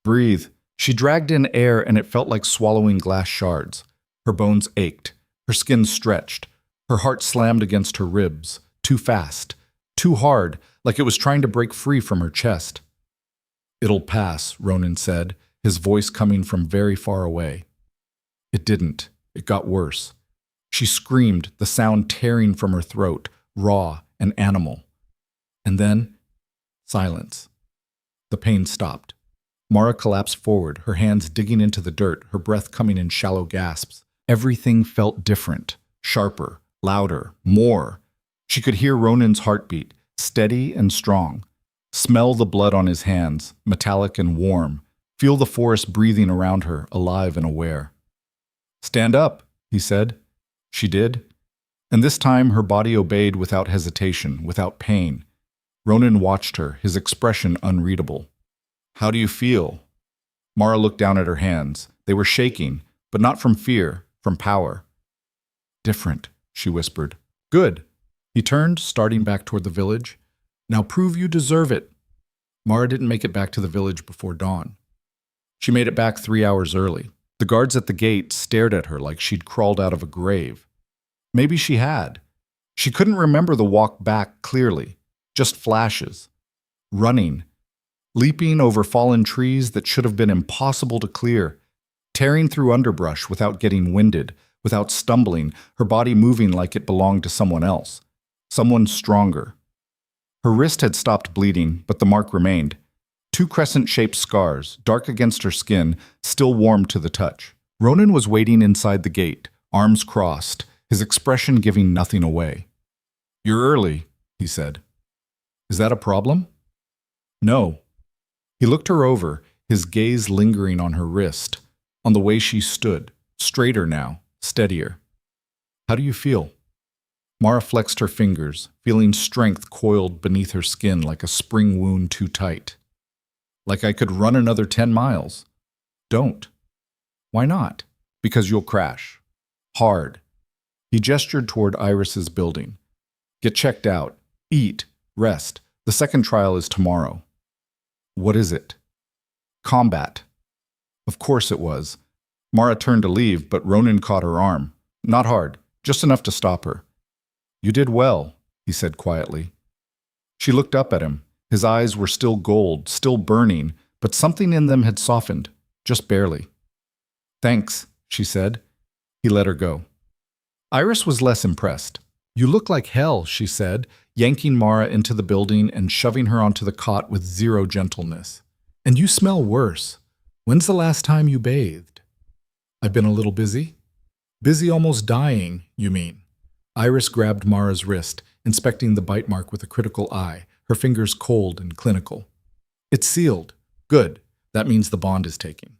"Breathe." She dragged in air, and it felt like swallowing glass shards. Her bones ached. Her skin stretched. Her heart slammed against her ribs. Too fast. Too hard, like it was trying to break free from her chest. "It'll pass," Ronan said, his voice coming from very far away. It didn't. It got worse. She screamed, the sound tearing from her throat, raw and animal. And then, silence. The pain stopped. Mara collapsed forward, her hands digging into the dirt, her breath coming in shallow gasps. Everything felt different, sharper, louder, more. She could hear Ronan's heartbeat, steady and strong. Smell the blood on his hands, metallic and warm, Feel the forest breathing around her, alive and aware. "Stand up," he said. She did. And this time her body obeyed without hesitation, without pain. Ronan watched her, his expression unreadable. "How do you feel?" Mara looked down at her hands. They were shaking, but not from fear, from power. "Different," she whispered. "Good." He turned, starting back toward the village. "Now prove you deserve it." Mara didn't make it back to the village before dawn. She made it back 3 hours early. The guards at the gate stared at her like she'd crawled out of a grave. Maybe she had. She couldn't remember the walk back clearly, just flashes. Running, leaping over fallen trees that should have been impossible to clear, tearing through underbrush without getting winded, without stumbling, her body moving like it belonged to someone else, someone stronger. Her wrist had stopped bleeding, but the mark remained. 2 crescent-shaped scars, dark against her skin, still warm to the touch. Ronan was waiting inside the gate, arms crossed, his expression giving nothing away. "You're early," he said. "Is that a problem?" "No." He looked her over, his gaze lingering on her wrist, on the way she stood, straighter now, steadier. "How do you feel?" Mara flexed her fingers, feeling strength coiled beneath her skin like a spring wound too tight. "Like I could run another 10 miles. Don't." "Why not?" "Because you'll crash. Hard." He gestured toward Iris's building. "Get checked out. Eat. Rest. The second trial is tomorrow." "What is it?" "Combat." Of course it was. Mara turned to leave, but Ronan caught her arm. Not hard, just enough to stop her. "You did well," he said quietly. She looked up at him. His eyes were still gold, still burning, but something in them had softened, just barely. "Thanks," she said. He let her go. Iris was less impressed. "You look like hell," she said, yanking Mara into the building and shoving her onto the cot with zero gentleness. "And you smell worse. When's the last time you bathed?" "I've been a little busy." "Busy almost dying, you mean?" Iris grabbed Mara's wrist, inspecting the bite mark with a critical eye, her fingers cold and clinical. "It's sealed. Good. That means the bond is taking."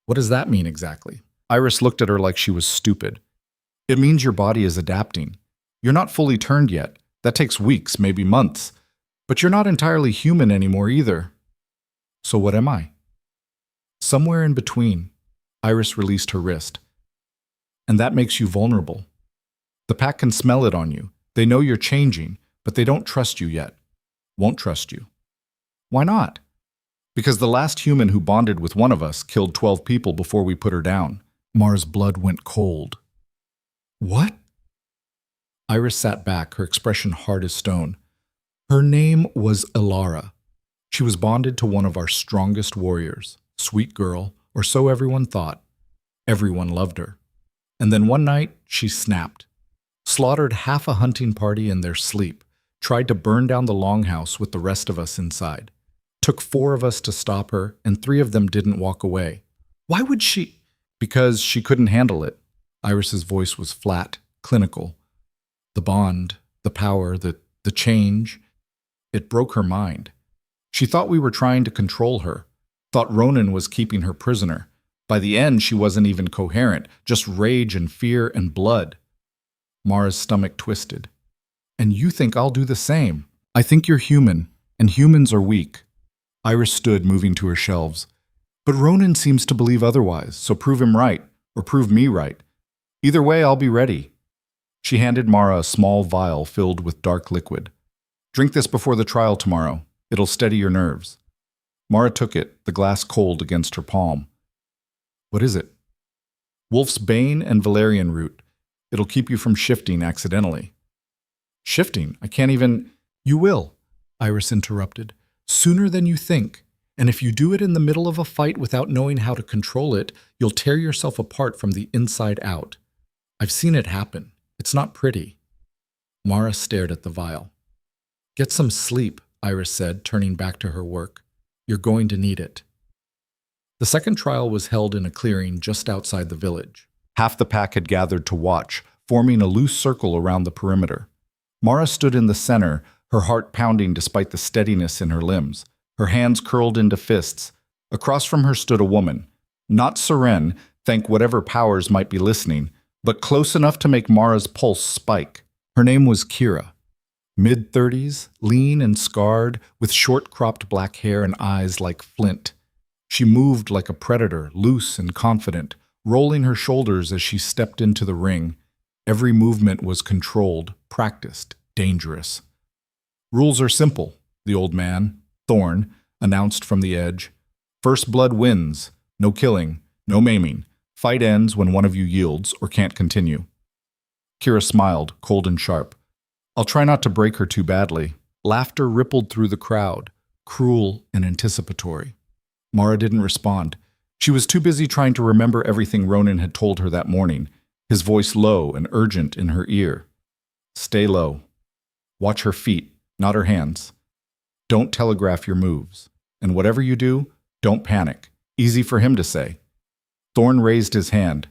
"What does that mean exactly?" Iris looked at her like she was stupid. "It means your body is adapting. You're not fully turned yet. That takes weeks, maybe months. But you're not entirely human anymore either." "So what am I?" "Somewhere in between." Iris released her wrist. "And that makes you vulnerable. The pack can smell it on you. They know you're changing, but they don't trust you yet. Won't trust you." "Why not?" "Because the last human who bonded with one of us killed 12 people before we put her down." Mara's blood went cold. "What?" Iris sat back, her expression hard as stone. "Her name was Ilara. She was bonded to one of our strongest warriors. Sweet girl, or so everyone thought. Everyone loved her. And then one night, she snapped. Slaughtered half a hunting party in their sleep. Tried to burn down the longhouse with the rest of us inside. Took 4 of us to stop her, and 3 of them didn't walk away. Why would she? Because she couldn't handle it." Iris's voice was flat, clinical. "The bond, the power, the change. It broke her mind. She thought we were trying to control her. Thought Ronan was keeping her prisoner. By the end, she wasn't even coherent, just rage and fear and blood." Mara's stomach twisted. "And you think I'll do the same? I think you're human, and humans are weak." Iris stood, moving to her shelves. "But Ronan seems to believe otherwise, so prove him right, or prove me right. Either way, I'll be ready." She handed Mara a small vial filled with dark liquid. "Drink this before the trial tomorrow. It'll steady your nerves." Mara took it, the glass cold against her palm. "What is it?" "Wolf's Bane and valerian root. It'll keep you from shifting accidentally." "Shifting? I can't even—" "You will," Iris interrupted. "Sooner than you think. And if you do it in the middle of a fight without knowing how to control it, you'll tear yourself apart from the inside out. I've seen it happen. It's not pretty." Mara stared at the vial. "Get some sleep," Iris said, turning back to her work. "You're going to need it." The second trial was held in a clearing just outside the village. Half the pack had gathered to watch, forming a loose circle around the perimeter. Mara stood in the center, her heart pounding despite the steadiness in her limbs, her hands curled into fists, Across from her stood a woman, not Seren, thank whatever powers might be listening, but close enough to make Mara's pulse spike. Her name was Kira. Mid-30s, lean and scarred, with short-cropped black hair and eyes like flint. She moved like a predator, loose and confident, rolling her shoulders as she stepped into the ring. Every movement was controlled, practiced, dangerous. "Rules are simple," the old man, Thorn, announced from the edge. "First blood wins. No killing, no maiming. Fight ends when one of you yields or can't continue." Kira smiled, cold and sharp. "I'll try not to break her too badly." Laughter rippled through the crowd, cruel and anticipatory. Mara didn't respond. She was too busy trying to remember everything Ronan had told her that morning, his voice low and urgent in her ear. "Stay low. Watch her feet, not her hands. Don't telegraph your moves. And whatever you do, don't panic." Easy for him to say. Thorn raised his hand.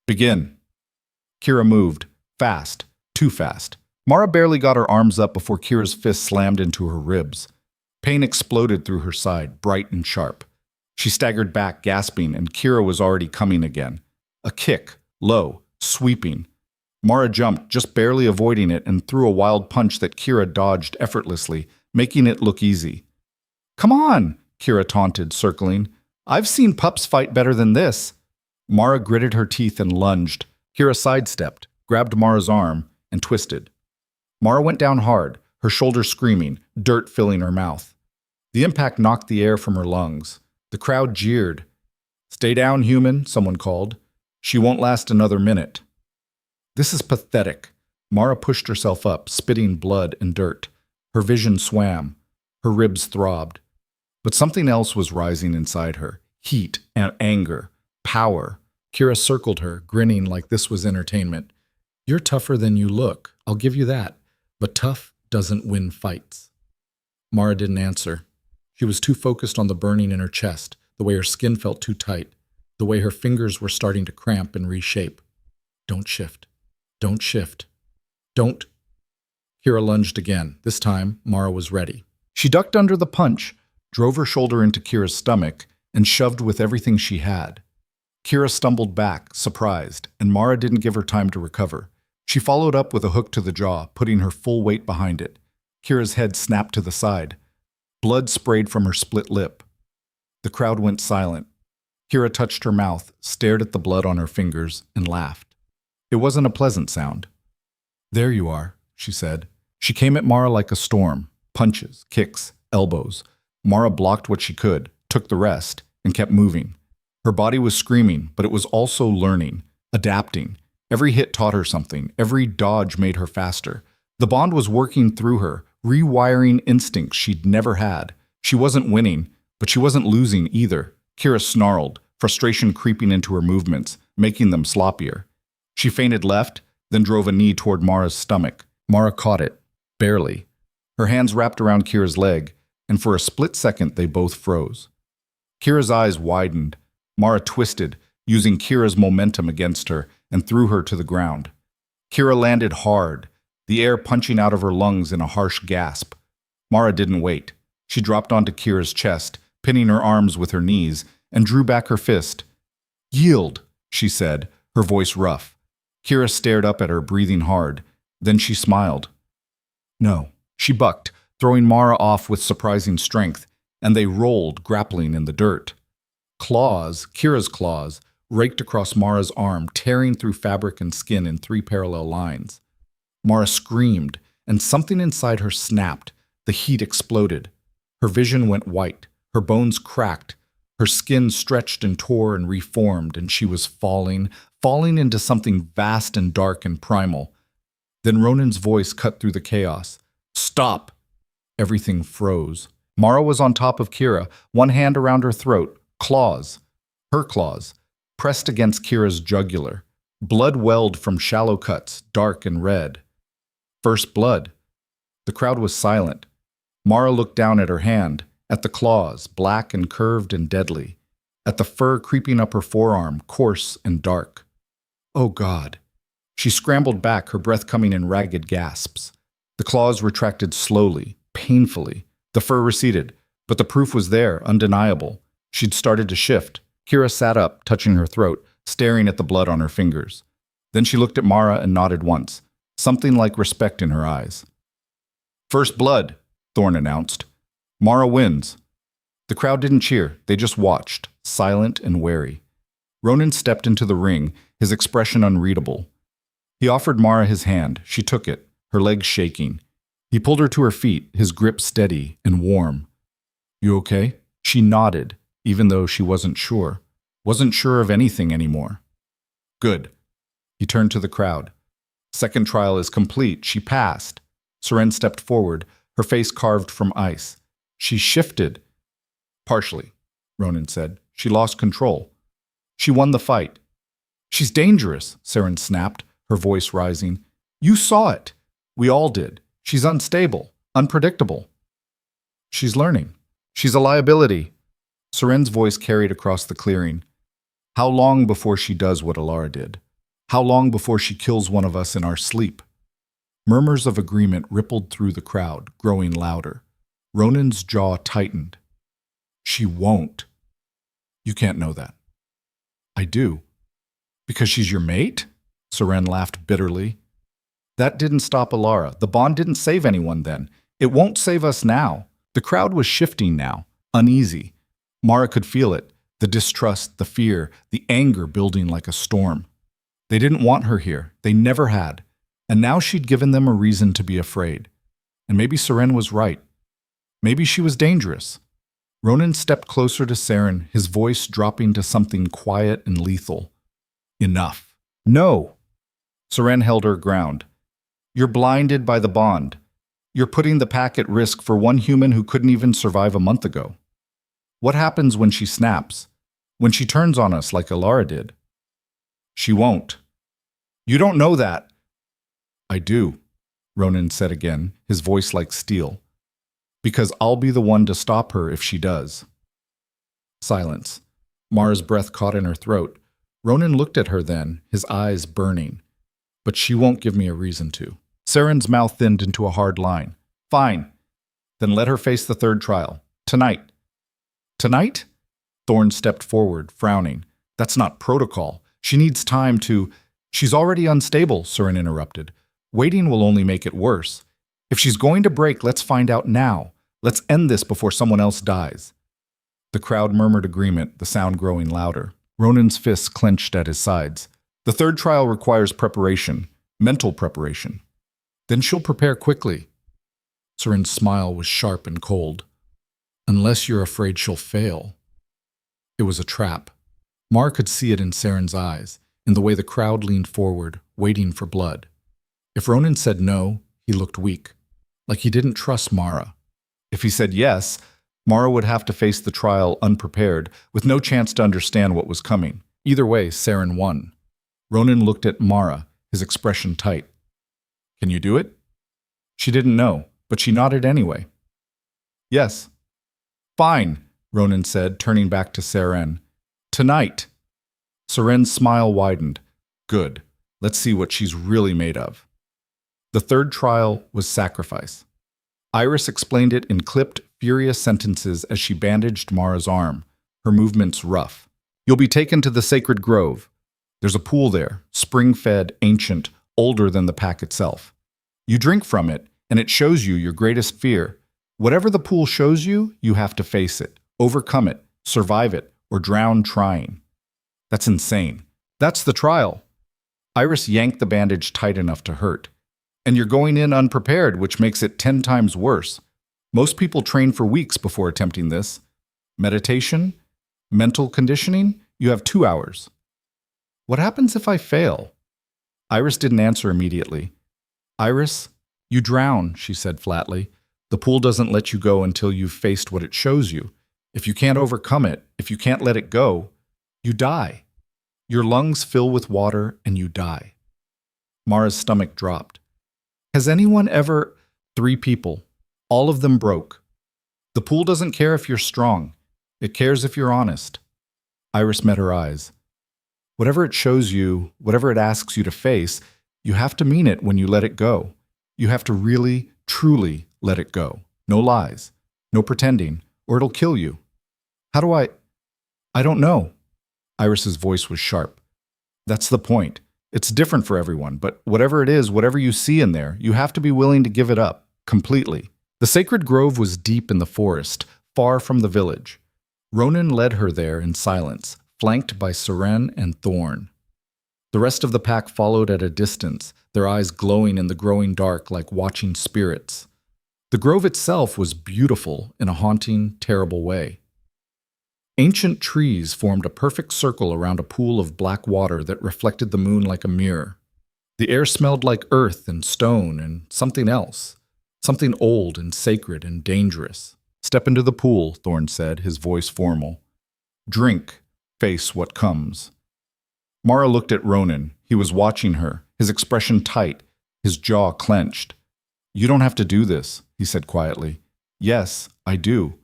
"Begin." Kira moved, fast, too fast. Mara barely got her arms up before Kira's fist slammed into her ribs. Pain exploded through her side, bright and sharp. She staggered back, gasping, and Kira was already coming again. A kick, low, sweeping. Mara jumped, just barely avoiding it, and threw a wild punch that Kira dodged effortlessly, making it look easy. "Come on," Kira taunted, circling. "I've seen pups fight better than this." Mara gritted her teeth and lunged. Kira sidestepped, grabbed Mara's arm, and twisted. Mara went down hard, her shoulder screaming, dirt filling her mouth. The impact knocked the air from her lungs. The crowd jeered. "Stay down, human," someone called. "She won't last another minute." "This is pathetic." Mara pushed herself up, spitting blood and dirt. Her vision swam. Her ribs throbbed. But something else was rising inside her. Heat and anger. Power. Kira circled her, grinning like this was entertainment. "You're tougher than you look, I'll give you that. But tough doesn't win fights." Mara didn't answer. She was too focused on the burning in her chest, the way her skin felt too tight, the way her fingers were starting to cramp and reshape. "Don't shift. Don't shift. Don't." Kira lunged again. This time, Mara was ready. She ducked under the punch, drove her shoulder into Kira's stomach, and shoved with everything she had. Kira stumbled back, surprised, and Mara didn't give her time to recover. She followed up with a hook to the jaw, putting her full weight behind it. Kira's head snapped to the side. Blood sprayed from her split lip. The crowd went silent. Kira touched her mouth, stared at the blood on her fingers, and laughed. It wasn't a pleasant sound. "There you are," she said. She came at Mara like a storm. Punches, kicks, elbows. Mara blocked what she could, took the rest, and kept moving. Her body was screaming, but it was also learning, adapting. Every hit taught her something. Every dodge made her faster. The bond was working through her, rewiring instincts she'd never had. She wasn't winning, but she wasn't losing either. Kira snarled, frustration creeping into her movements, making them sloppier. She feinted left, then drove a knee toward Mara's stomach. Mara caught it, barely. Her hands wrapped around Kira's leg, and for a split second they both froze. Kira's eyes widened. Mara twisted, using Kira's momentum against her, and threw her to the ground. Kira landed hard, the air punching out of her lungs in a harsh gasp. Mara didn't wait. She dropped onto Kira's chest, pinning her arms with her knees, and drew back her fist. "Yield," she said, her voice rough. Kira stared up at her, breathing hard. Then she smiled. "No." She bucked, throwing Mara off with surprising strength, and they rolled, grappling in the dirt. Claws, Kira's claws, raked across Mara's arm, tearing through fabric and skin in 3 parallel lines. Mara screamed, and something inside her snapped. The heat exploded. Her vision went white. Her bones cracked. Her skin stretched and tore and reformed, and she was falling into something vast and dark and primal. Then Ronan's voice cut through the chaos. "Stop!" Everything froze. Mara was on top of Kira, one hand around her throat, claws, her claws, pressed against Kira's jugular. Blood welled from shallow cuts, dark and red. First blood. The crowd was silent. Mara looked down at her hand, at the claws, black and curved and deadly, at the fur creeping up her forearm, coarse and dark. Oh God. She scrambled back, her breath coming in ragged gasps. The claws retracted slowly, painfully. The fur receded, but the proof was there, undeniable. She'd started to shift. Kira sat up, touching her throat, staring at the blood on her fingers. Then she looked at Mara and nodded once, something like respect in her eyes. "First blood," Thorne announced. "Mara wins." The crowd didn't cheer, they just watched, silent and wary. Ronan stepped into the ring, his expression unreadable. He offered Mara his hand. She took it, her legs shaking. He pulled her to her feet, his grip steady and warm. "You okay?" She nodded, even though she wasn't sure. Wasn't sure of anything anymore. "Good." He turned to the crowd. "Second trial is complete. She passed." Seren stepped forward, her face carved from ice. "She shifted." "Partially," Ronan said. "She lost control. She won the fight." "She's dangerous," Seren snapped, her voice rising. "You saw it. We all did. She's unstable, unpredictable." "She's learning. She's a liability." Seren's voice carried across the clearing. "How long before she does what Alara did? How long before she kills one of us in our sleep?" Murmurs of agreement rippled through the crowd, growing louder. Ronan's jaw tightened. "She won't." "You can't know that." "I do." "Because she's your mate?" Seren laughed bitterly. "That didn't stop Alara. The bond didn't save anyone then. It won't save us now." The crowd was shifting now, uneasy. Mara could feel it, the distrust, the fear, the anger building like a storm. They didn't want her here. They never had. And now she'd given them a reason to be afraid. And maybe Seren was right. Maybe she was dangerous. Ronan stepped closer to Seren, his voice dropping to something quiet and lethal. "Enough." "No." Seren held her ground. "You're blinded by the bond. You're putting the pack at risk for one human who couldn't even survive a month ago. What happens when she snaps? When she turns on us like Alara did?" "She won't." "You don't know that." "I do," Ronan said again, his voice like steel. "Because I'll be the one to stop her if she does." Silence. Mara's breath caught in her throat. Ronan looked at her then, his eyes burning. "But she won't give me a reason to." Seren's mouth thinned into a hard line. "Fine. Then let her face the third trial. Tonight." "Tonight?" Thorne stepped forward, frowning. "That's not protocol. She needs time to—" "She's already unstable," Seren interrupted. "Waiting will only make it worse. If she's going to break, let's find out now. Let's end this before someone else dies." The crowd murmured agreement, the sound growing louder. Ronan's fists clenched at his sides. "The third trial requires preparation, mental preparation." "Then she'll prepare quickly." Seren's smile was sharp and cold. "Unless you're afraid she'll fail." It was a trap. Mara could see it in Seren's eyes, in the way the crowd leaned forward, waiting for blood. If Ronan said no, he looked weak, like he didn't trust Mara. If he said yes, Mara would have to face the trial unprepared, with no chance to understand what was coming. Either way, Seren won. Ronan looked at Mara, his expression tight. "Can you do it?" She didn't know, but she nodded anyway. "Yes." "Fine," Ronan said, turning back to Seren. "Tonight." Seren's smile widened. "Good. Let's see what she's really made of." The third trial was sacrifice. Iris explained it in clipped, furious sentences as she bandaged Mara's arm, her movements rough. "You'll be taken to the sacred grove. There's a pool there, spring-fed, ancient, older than the pack itself. You drink from it, and it shows you your greatest fear. Whatever the pool shows you, you have to face it, overcome it, survive it, or drown trying." "That's insane." "That's the trial." Iris yanked the bandage tight enough to hurt. "And you're going in unprepared, which makes it 10 times worse. Most people train for weeks before attempting this. Meditation, mental conditioning, you have 2 hours." "What happens if I fail?" Iris didn't answer immediately. "Iris, you drown," she said flatly. "The pool doesn't let you go until you've faced what it shows you. If you can't overcome it, if you can't let it go, you die. Your lungs fill with water and you die." Mara's stomach dropped. "Has anyone ever—" 3 people. All of them broke. "The pool doesn't care if you're strong. It cares if you're honest." Iris met her eyes. "Whatever it shows you, whatever it asks you to face, you have to mean it when you let it go. You have to really, truly let it go. No lies. No pretending, or it'll kill you." "How do I—" I don't know. Iris's voice was sharp. That's the point. It's different for everyone, but whatever it is, whatever you see in there, you have to be willing to give it up, completely. The sacred grove was deep in the forest, far from the village. Ronan led her there in silence, flanked by Seren and Thorn. The rest of the pack followed at a distance, their eyes glowing in the growing dark like watching spirits. The grove itself was beautiful in a haunting, terrible way. Ancient trees formed a perfect circle around a pool of black water that reflected the moon like a mirror. The air smelled like earth and stone and something else, something old and sacred and dangerous. Step into the pool, Thorn said, his voice formal. Drink, face what comes. Mara looked at Ronan. He was watching her, his expression tight, his jaw clenched. You don't have to do this, he said quietly. Yes, I do.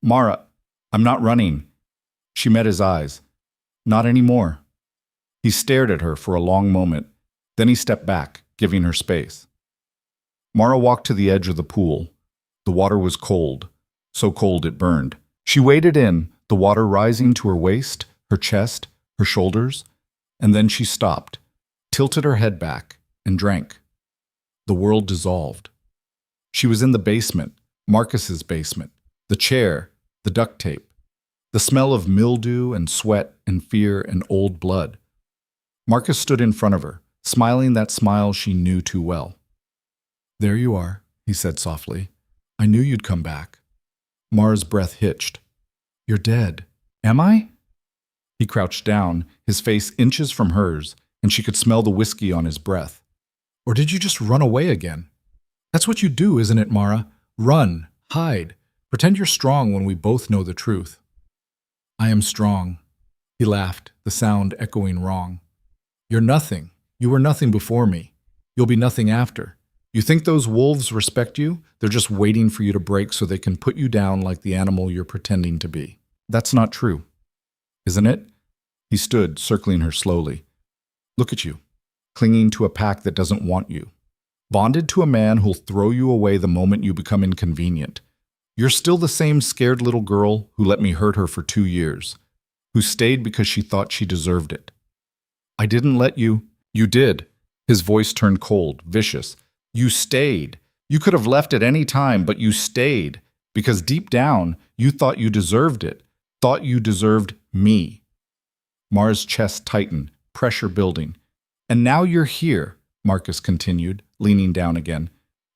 Mara, I'm not running. She met his eyes. Not anymore. He stared at her for a long moment. Then he stepped back, giving her space. Mara walked to the edge of the pool. The water was cold, so cold it burned. She waded in, the water rising to her waist, her chest, her shoulders, and then she stopped, tilted her head back, and drank. The world dissolved. She was in the basement, Marcus's basement, the chair, the duct tape, the smell of mildew and sweat and fear and old blood. Marcus stood in front of her, smiling that smile she knew too well. There you are, he said softly. I knew you'd come back. Mara's breath hitched. You're dead. Am I? He crouched down, his face inches from hers, and she could smell the whiskey on his breath. Or did you just run away again? That's what you do, isn't it, Mara? Run, hide, pretend you're strong when we both know the truth. I am strong. He laughed, the sound echoing wrong. You're nothing. You were nothing before me. You'll be nothing after. You think those wolves respect you? They're just waiting for you to break so they can put you down like the animal you're pretending to be. That's not true. Isn't it? He stood, circling her slowly. Look at you, clinging to a pack that doesn't want you. Bonded to a man who'll throw you away the moment you become inconvenient. You're still the same scared little girl who let me hurt her for 2 years, who stayed because she thought she deserved it. I didn't let you. You did. His voice turned cold, vicious. You stayed. You could have left at any time, but you stayed, because deep down, you thought you deserved it, thought you deserved me. Mara's chest tightened, pressure building. And now you're here, Marcus continued, leaning down again,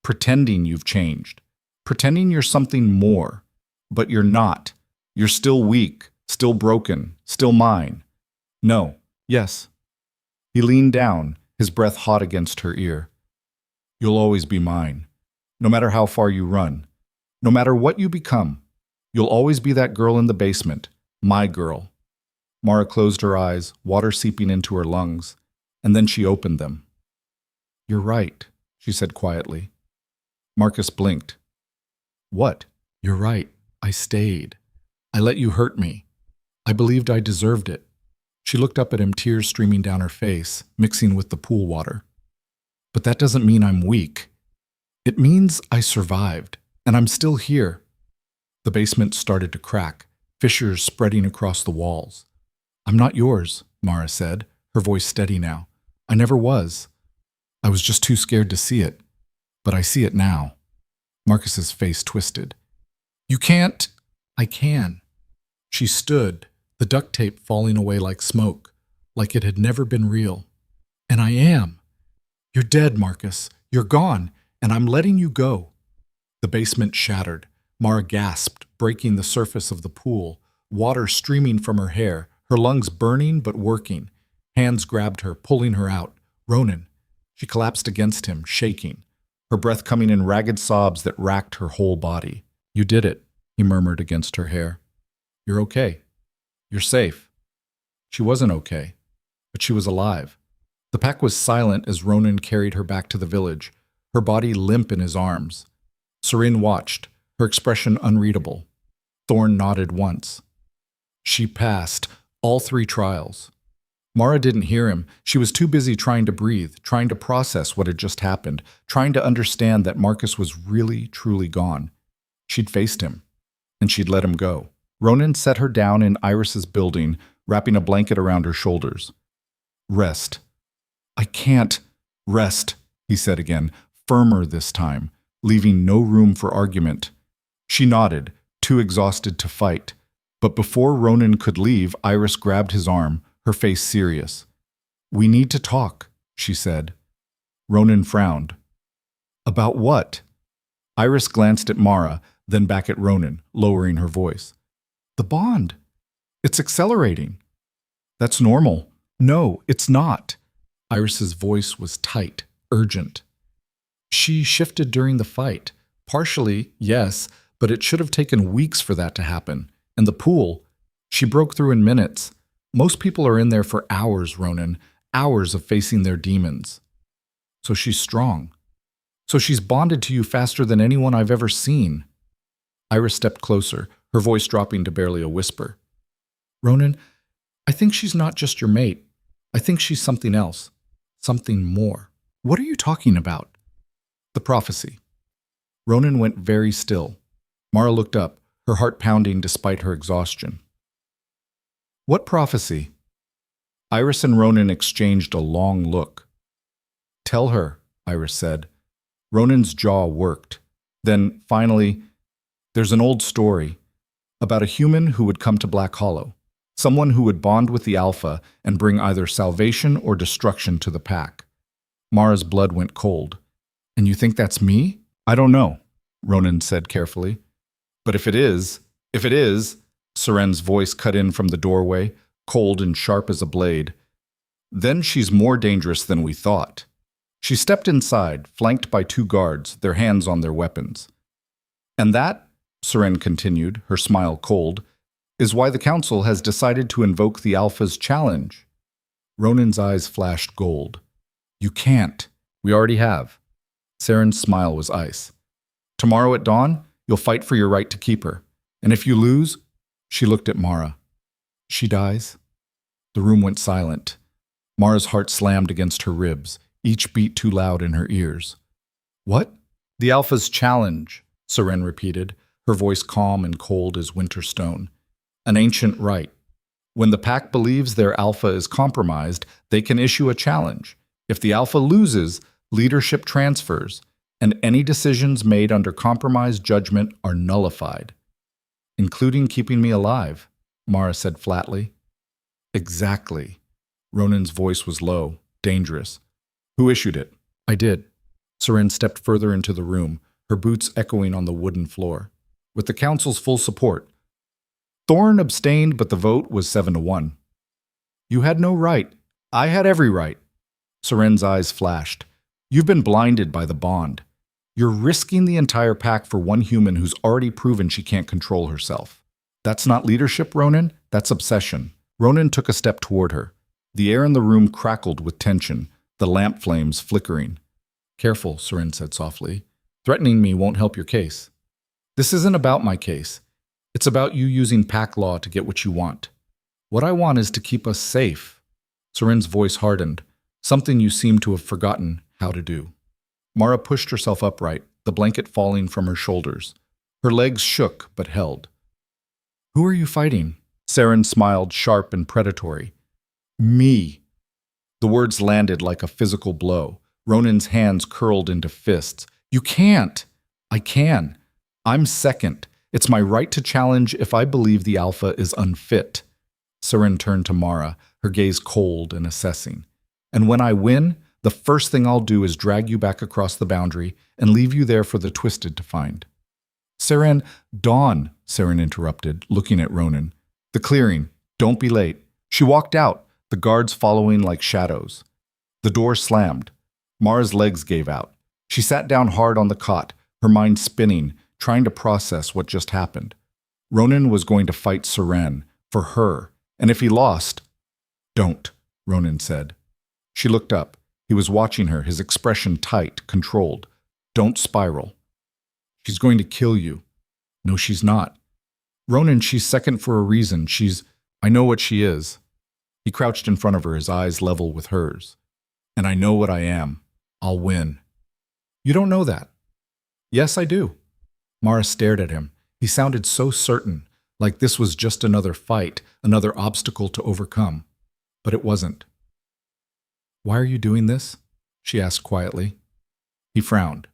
pretending you've changed, pretending you're something more. But you're not. You're still weak, still broken, still mine. No. Yes. He leaned down, his breath hot against her ear. You'll always be mine, no matter how far you run, no matter what you become. You'll always be that girl in the basement, my girl. Mara closed her eyes, water seeping into her lungs, and then she opened them. You're right, she said quietly. Marcus blinked. What? You're right. I stayed. I let you hurt me. I believed I deserved it. She looked up at him, tears streaming down her face, mixing with the pool water. But that doesn't mean I'm weak. It means I survived, and I'm still here. The basement started to crack, fissures spreading across the walls. I'm not yours, Mara said, her voice steady now. I never was. I was just too scared to see it. But I see it now. Marcus's face twisted. You can't. I can. She stood, the duct tape falling away like smoke, like it had never been real. And I am. You're dead, Marcus. You're gone, and I'm letting you go. The basement shattered. Mara gasped, breaking the surface of the pool, water streaming from her hair, her lungs burning but working. Hands grabbed her, pulling her out. Ronan. She collapsed against him, shaking, her breath coming in ragged sobs that racked her whole body. You did it, he murmured against her hair. You're okay. You're safe. She wasn't okay, but she was alive. The pack was silent as Ronan carried her back to the village, her body limp in his arms. Seren watched, her expression unreadable. Thorn nodded once. She passed all 3 trials. Mara didn't hear him. She was too busy trying to breathe, trying to process what had just happened, trying to understand that Marcus was really, truly gone. She'd faced him, and she'd let him go. Ronan set her down in Iris's building, wrapping a blanket around her shoulders. Rest. I can't rest, he said again, firmer this time, leaving no room for argument. She nodded, too exhausted to fight. But before Ronan could leave, Iris grabbed his arm, her face serious. We need to talk, she said. Ronan frowned. About what? Iris glanced at Mara, then back at Ronan, lowering her voice. The bond. It's accelerating. That's normal. No, it's not. Iris's voice was tight, urgent. She shifted during the fight. Partially, yes, but it should have taken weeks for that to happen. And the pool, she broke through in minutes. Most people are in there for hours, Ronan, hours of facing their demons. So she's strong. So she's bonded to you faster than anyone I've ever seen. Iris stepped closer, her voice dropping to barely a whisper. Ronan, I think she's not just your mate. I think she's something else. Something more. What are you talking about? The prophecy. Ronan went very still. Mara looked up, her heart pounding despite her exhaustion. What prophecy? Iris and Ronan exchanged a long look. Tell her, Iris said. Ronan's jaw worked. Then, finally, there's an old story about a human who would come to Black Hollow, someone who would bond with the Alpha and bring either salvation or destruction to the pack. Mara's blood went cold. And you think that's me? I don't know, Ronan said carefully. But if it is, Seren's voice cut in from the doorway, cold and sharp as a blade, then she's more dangerous than we thought. She stepped inside, flanked by 2 guards, their hands on their weapons. And that, Seren continued, her smile cold, is why the Council has decided to invoke the Alpha's challenge. Ronan's eyes flashed gold. You can't. We already have. Seren's smile was ice. Tomorrow at dawn, you'll fight for your right to keep her. And if you lose, she looked at Mara. She dies. The room went silent. Mara's heart slammed against her ribs, each beat too loud in her ears. What? The Alpha's challenge, Seren repeated, her voice calm and cold as winter stone. An ancient right. When the pack believes their Alpha is compromised, they can issue a challenge. If the Alpha loses, leadership transfers, and any decisions made under compromised judgment are nullified. Including keeping me alive, Mara said flatly. Exactly. Ronan's voice was low, dangerous. Who issued it? I did. Seren stepped further into the room, her boots echoing on the wooden floor. With the Council's full support. Thorne abstained, but the vote was 7-1. You had no right. I had every right. Seren's eyes flashed. You've been blinded by the bond. You're risking the entire pack for one human who's already proven she can't control herself. That's not leadership, Ronan. That's obsession. Ronan took a step toward her. The air in the room crackled with tension, the lamp flames flickering. Careful, Seren said softly. Threatening me won't help your case. This isn't about my case. It's about you using pack law to get what you want. What I want is to keep us safe. Seren's voice hardened, something you seem to have forgotten how to do. Mara pushed herself upright, the blanket falling from her shoulders. Her legs shook but held. Who are you fighting? Seren smiled, sharp and predatory. Me. The words landed like a physical blow. Ronan's hands curled into fists. You can't. I can. I'm second. It's my right to challenge if I believe the Alpha is unfit. Seren turned to Mara, her gaze cold and assessing. And when I win, the first thing I'll do is drag you back across the boundary and leave you there for the Twisted to find. Seren, Dawn, Seren interrupted, looking at Ronan. The clearing. Don't be late. She walked out, the guards following like shadows. The door slammed. Mara's legs gave out. She sat down hard on the cot, her mind spinning, trying to process what just happened. Ronan was going to fight Seren, for her, and if he lost... Don't, Ronan said. She looked up. He was watching her, his expression tight, controlled. Don't spiral. She's going to kill you. No, she's not. Ronan, she's second for a reason. I know what she is. He crouched in front of her, his eyes level with hers. And I know what I am. I'll win. You don't know that. Yes, I do. Mara stared at him. He sounded so certain, like this was just another fight, another obstacle to overcome. But it wasn't. "Why are you doing this?" she asked quietly. He frowned.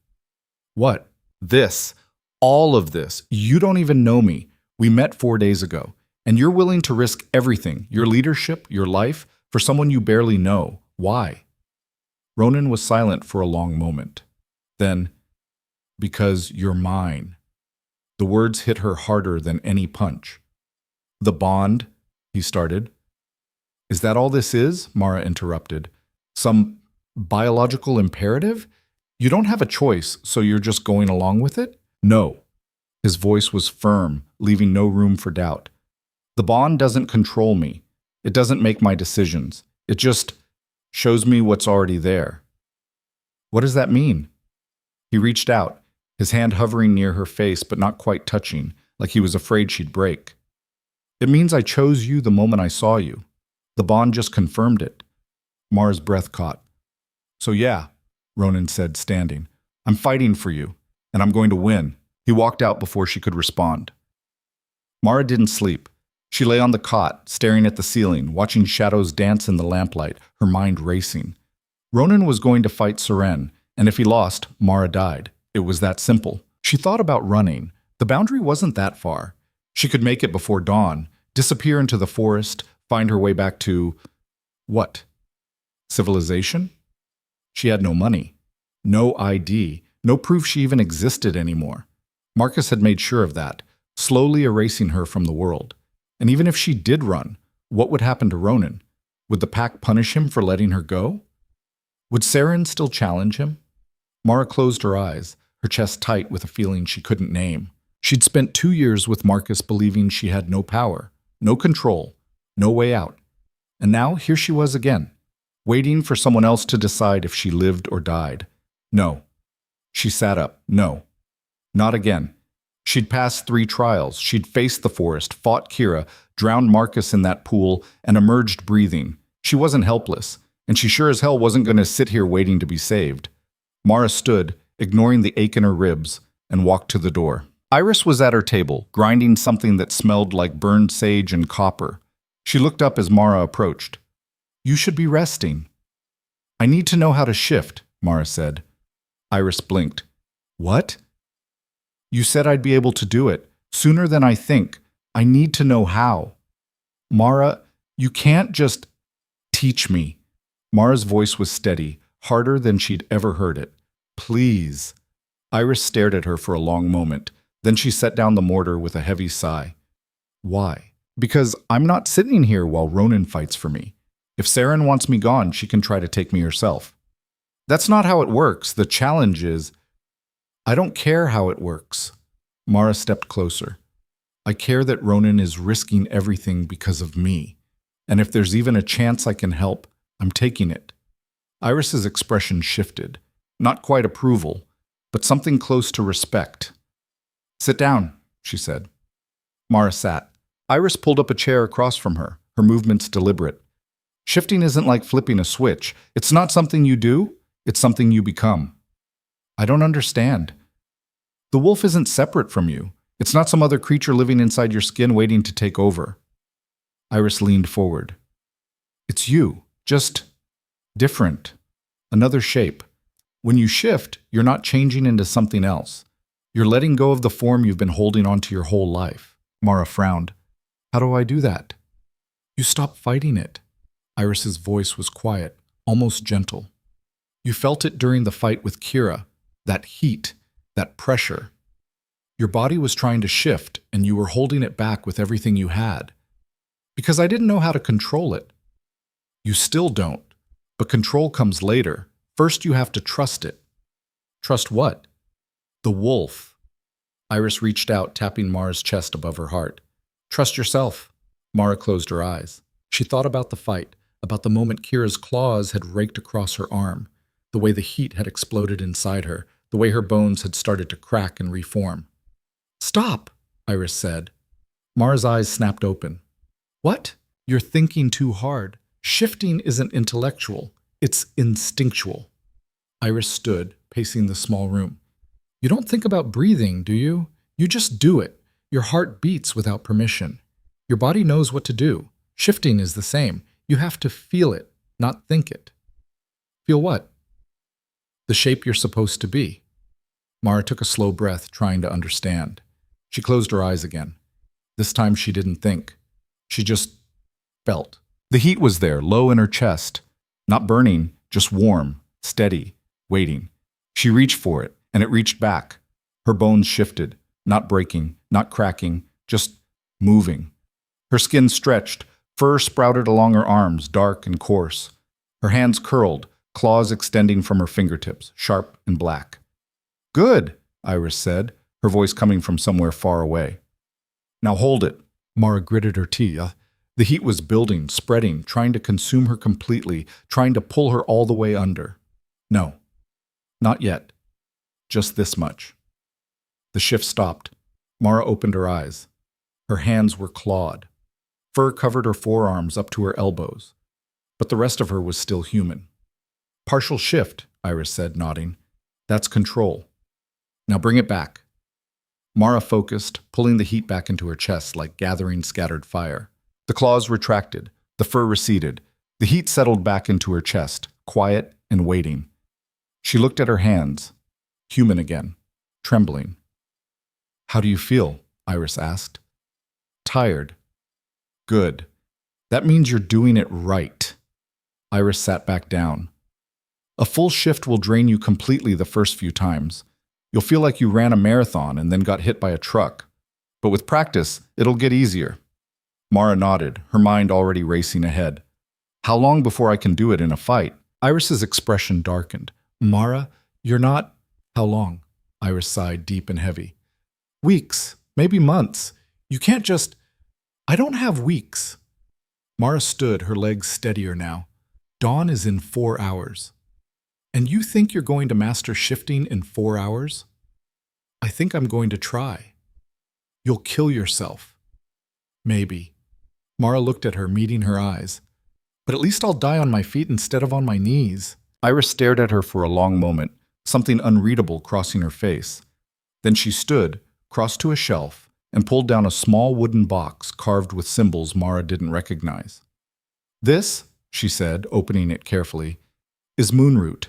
"What?" "This. All of this. You don't even know me. We met 4 days ago, and you're willing to risk everything, your leadership, your life, for someone you barely know. Why?" Ronan was silent for a long moment. Then, "Because you're mine." The words hit her harder than any punch. "The bond," he started. "Is that all this is?" Mara interrupted. "Some biological imperative? You don't have a choice, so you're just going along with it?" "No." His voice was firm, leaving no room for doubt. "The bond doesn't control me. It doesn't make my decisions. It just shows me what's already there." "What does that mean?" He reached out, his hand hovering near her face but not quite touching, like he was afraid she'd break. "It means I chose you the moment I saw you. The bond just confirmed it." Mara's breath caught. "So yeah," Ronan said, standing. "I'm fighting for you, and I'm going to win." He walked out before she could respond. Mara didn't sleep. She lay on the cot, staring at the ceiling, watching shadows dance in the lamplight, her mind racing. Ronan was going to fight Seren, and if he lost, Mara died. It was that simple. She thought about running. The boundary wasn't that far. She could make it before dawn, disappear into the forest, find her way back to… what? Civilization? She had no money, no ID, no proof she even existed anymore. Marcus had made sure of that, slowly erasing her from the world. And even if she did run, what would happen to Ronan? Would the pack punish him for letting her go? Would Seren still challenge him? Mara closed her eyes, her chest tight with a feeling she couldn't name. She'd spent 2 years with Marcus believing she had no power, no control, no way out. And now here she was again, waiting for someone else to decide if she lived or died. No. She sat up. No. Not again. She'd passed 3 trials. She'd faced the forest, fought Kira, drowned Marcus in that pool, and emerged breathing. She wasn't helpless, and she sure as hell wasn't going to sit here waiting to be saved. Mara stood, ignoring the ache in her ribs, and walked to the door. Iris was at her table, grinding something that smelled like burned sage and copper. She looked up as Mara approached. "You should be resting." "I need to know how to shift," Mara said. Iris blinked. "What?" "You said I'd be able to do it, sooner than I think. I need to know how." "Mara, you can't just teach me." Mara's voice was steady, harder than she'd ever heard it. "Please." Iris stared at her for a long moment. Then she set down the mortar with a heavy sigh. "Why?" "Because I'm not sitting here while Ronan fights for me. If Seren wants me gone, she can try to take me herself." "That's not how it works. The challenge is…" "I don't care how it works." Mara stepped closer. "I care that Ronan is risking everything because of me. And if there's even a chance I can help, I'm taking it." Iris's expression shifted. Not quite approval, but something close to respect. "Sit down," she said. Mara sat. Iris pulled up a chair across from her, her movements deliberate. "Shifting isn't like flipping a switch. It's not something you do, it's something you become." "I don't understand." "The wolf isn't separate from you. It's not some other creature living inside your skin waiting to take over." Iris leaned forward. "It's you, just different. Another shape. When you shift, you're not changing into something else. You're letting go of the form you've been holding onto your whole life." Mara frowned. "How do I do that?" "You stop fighting it." Iris's voice was quiet, almost gentle. "You felt it during the fight with Kira, that heat, that pressure. Your body was trying to shift, and you were holding it back with everything you had. Because I didn't know how to control it. You still don't, but control comes later. First you have to trust it." "Trust what?" "The wolf." Iris reached out, tapping Mara's chest above her heart. "Trust yourself." Mara closed her eyes. She thought about the fight, about the moment Kira's claws had raked across her arm, the way the heat had exploded inside her, the way her bones had started to crack and reform. "Stop," Iris said. Mara's eyes snapped open. "What? You're thinking too hard. Shifting isn't intellectual. It's instinctual." Iris stood, pacing the small room. "You don't think about breathing, do you? You just do it. Your heart beats without permission. Your body knows what to do. Shifting is the same. You have to feel it, not think it. Feel what? The shape you're supposed to be. Mara took a slow breath, trying to understand. She closed her eyes again. This time she didn't think. She just felt. The heat was there, low in her chest. Not burning, just warm, steady, waiting. She reached for it, and it reached back. Her bones shifted, not breaking, not cracking, just moving. Her skin stretched, fur sprouted along her arms, dark and coarse. Her hands curled, claws extending from her fingertips, sharp and black. "Good," Iris said, her voice coming from somewhere far away. "Now hold it." Mara gritted her teeth. The heat was building, spreading, trying to consume her completely, trying to pull her all the way under. No, not yet. Just this much. The shift stopped. Mara opened her eyes. Her hands were clawed. Fur covered her forearms up to her elbows. But the rest of her was still human. "Partial shift," Iris said, nodding. "That's control. Now bring it back." Mara focused, pulling the heat back into her chest like gathering scattered fire. The claws retracted. The fur receded. The heat settled back into her chest, quiet and waiting. She looked at her hands. Human again. Trembling. "How do you feel?" Iris asked. "Tired." "Good. That means you're doing it right." Iris sat back down. "A full shift will drain you completely the first few times. You'll feel like you ran a marathon and then got hit by a truck. But with practice, it'll get easier." Mara nodded, her mind already racing ahead. "How long before I can do it in a fight?" Iris's expression darkened. "Mara, you're not—" "How long?" Iris sighed, deep and heavy. "Weeks, maybe months. You can't just—" "I don't have weeks." Mara stood, her legs steadier now. "Dawn is in 4 hours. And you think you're going to master shifting in 4 hours? I think I'm going to try. You'll kill yourself." "Maybe." Mara looked at her, meeting her eyes. "But at least I'll die on my feet instead of on my knees." Iris stared at her for a long moment, something unreadable crossing her face. Then she stood, crossed to a shelf, and pulled down a small wooden box carved with symbols Mara didn't recognize. "This," she said, opening it carefully, "is Moonroot.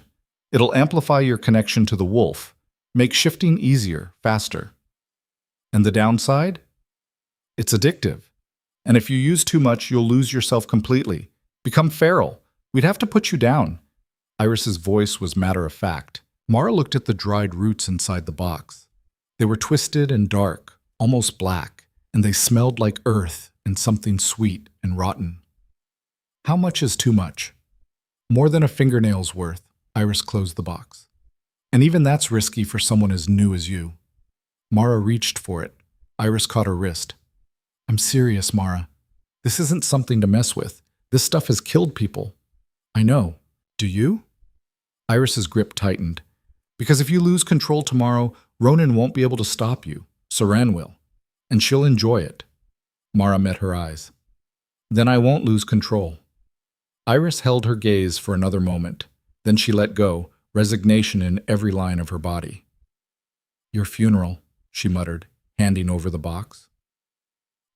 It'll amplify your connection to the wolf, make shifting easier, faster. And the downside? It's addictive. And if you use too much, you'll lose yourself completely. Become feral. We'd have to put you down." Iris's voice was matter of fact. Mara looked at the dried roots inside the box. They were twisted and dark, almost black, and they smelled like earth and something sweet and rotten. "How much is too much?" "More than a fingernail's worth." Iris closed the box. "And even that's risky for someone as new as you." Mara reached for it. Iris caught her wrist. "I'm serious, Mara. This isn't something to mess with. This stuff has killed people." "I know. Do you?" Iris's grip tightened. "Because if you lose control tomorrow, Ronan won't be able to stop you. Saran will. And she'll enjoy it." Mara met her eyes. "Then I won't lose control." Iris held her gaze for another moment. Then she let go, resignation in every line of her body. "Your funeral," she muttered, handing over the box.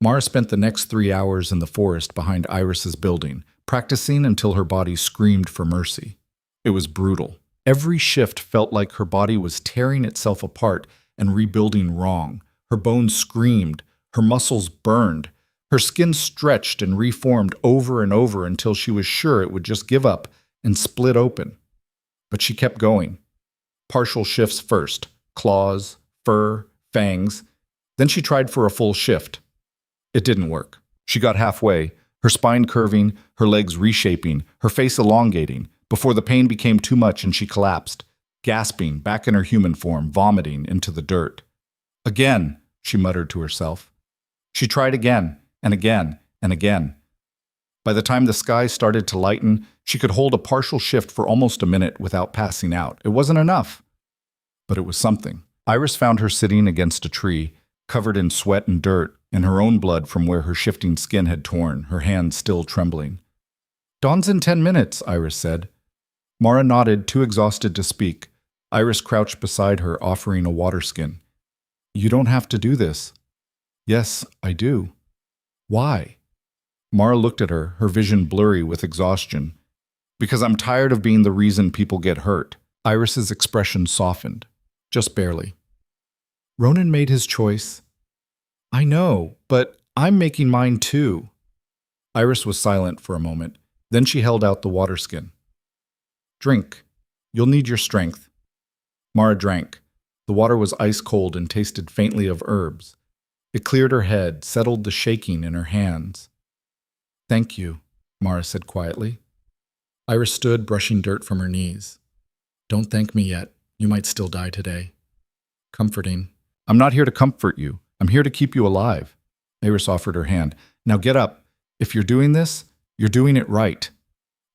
Mara spent the next 3 hours in the forest behind Iris's building, practicing until her body screamed for mercy. It was brutal. Every shift felt like her body was tearing itself apart and rebuilding wrong. Her bones screamed, her muscles burned, her skin stretched and reformed over and over until she was sure it would just give up and split open. But she kept going. Partial shifts first, claws, fur, fangs. Then she tried for a full shift. It didn't work. She got halfway, her spine curving, her legs reshaping, her face elongating, before the pain became too much and she collapsed, gasping, back in her human form, vomiting into the dirt. "Again," she muttered to herself. She tried again, and again, and again. By the time the sky started to lighten, she could hold a partial shift for almost a minute without passing out. It wasn't enough, but it was something. Iris found her sitting against a tree, covered in sweat and dirt, and her own blood from where her shifting skin had torn, her hands still trembling. "Dawn's in 10 minutes, Iris said. Mara nodded, too exhausted to speak. Iris crouched beside her, offering a water skin. "You don't have to do this." Yes, I do. Why? Mara looked at her, her vision blurry with exhaustion. Because I'm tired of being the reason people get hurt. Iris's expression softened, just barely. Ronan made his choice. I know, but I'm making mine too. Iris was silent for a moment. Then she held out the water skin. Drink. You'll need your strength. Mara drank. The water was ice cold and tasted faintly of herbs. It cleared her head, settled the shaking in her hands. Thank you, Mara said quietly. Iris stood, brushing dirt from her knees. Don't thank me yet. You might still die today. Comforting. I'm not here to comfort you. I'm here to keep you alive. Iris offered her hand. Now get up. If you're doing this, you're doing it right.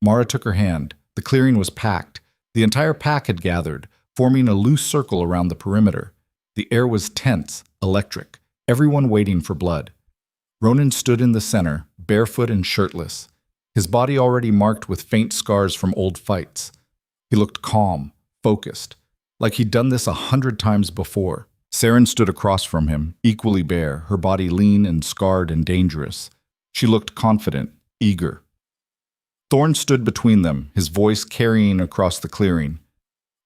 Mara took her hand. The clearing was packed. The entire pack had gathered, forming a loose circle around the perimeter. The air was tense, electric, everyone waiting for blood. Ronan stood in the center, barefoot and shirtless, his body already marked with faint scars from old fights. He looked calm, focused, like he'd done this 100 times before. Saren stood across from him, equally bare, her body lean and scarred and dangerous. She looked confident, eager. Thorn stood between them, his voice carrying across the clearing.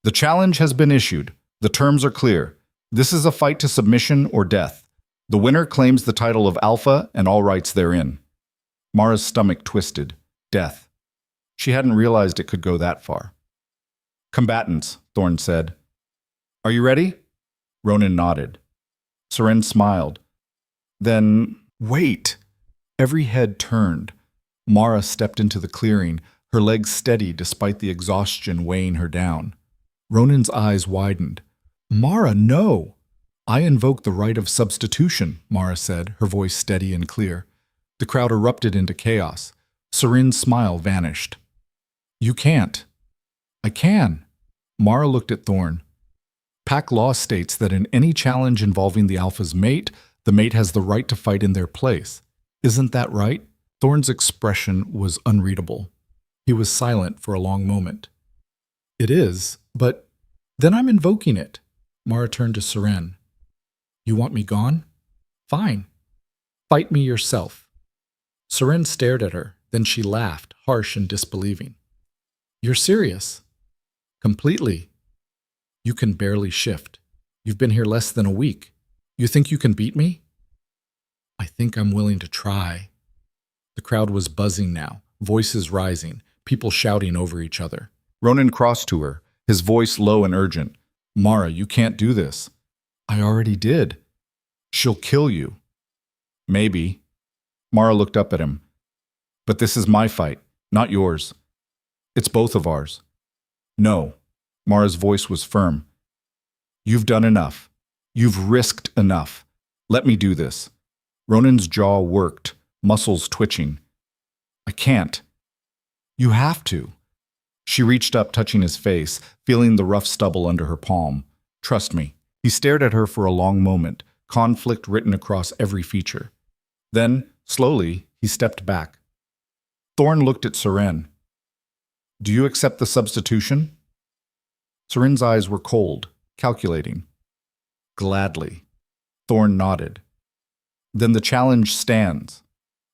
The challenge has been issued. The terms are clear. This is a fight to submission or death. The winner claims the title of Alpha and all rights therein. Mara's stomach twisted. Death. She hadn't realized it could go that far. Combatants, Thorn said. Are you ready? Ronan nodded. Saren smiled. Then, wait. Every head turned. Mara stepped into the clearing, her legs steady despite the exhaustion weighing her down. Ronan's eyes widened. Mara, no! I invoke the right of substitution, Mara said, her voice steady and clear. The crowd erupted into chaos. Saren's smile vanished. You can't. I can. Mara looked at Thorn. Pack law states that in any challenge involving the Alpha's mate, the mate has the right to fight in their place. Isn't that right? Thorn's expression was unreadable. He was silent for a long moment. It is, but then I'm invoking it. Mara turned to Saren. You want me gone? Fine. Fight me yourself. Saren stared at her, then she laughed, harsh and disbelieving. You're serious? Completely. You can barely shift. You've been here less than a week. You think you can beat me? I think I'm willing to try. The crowd was buzzing now, voices rising, people shouting over each other. Ronan crossed to her, his voice low and urgent. Mara, you can't do this. I already did. She'll kill you. Maybe. Mara looked up at him. But this is my fight, not yours. It's both of ours. No. Mara's voice was firm. You've done enough. You've risked enough. Let me do this. Ronan's jaw worked, muscles twitching. I can't. You have to. She reached up, touching his face, feeling the rough stubble under her palm. Trust me. He stared at her for a long moment, conflict written across every feature. Then, slowly, he stepped back. Thorn looked at Saren. Do you accept the substitution? Saren's eyes were cold, calculating. Gladly. Thorn nodded. Then the challenge stands.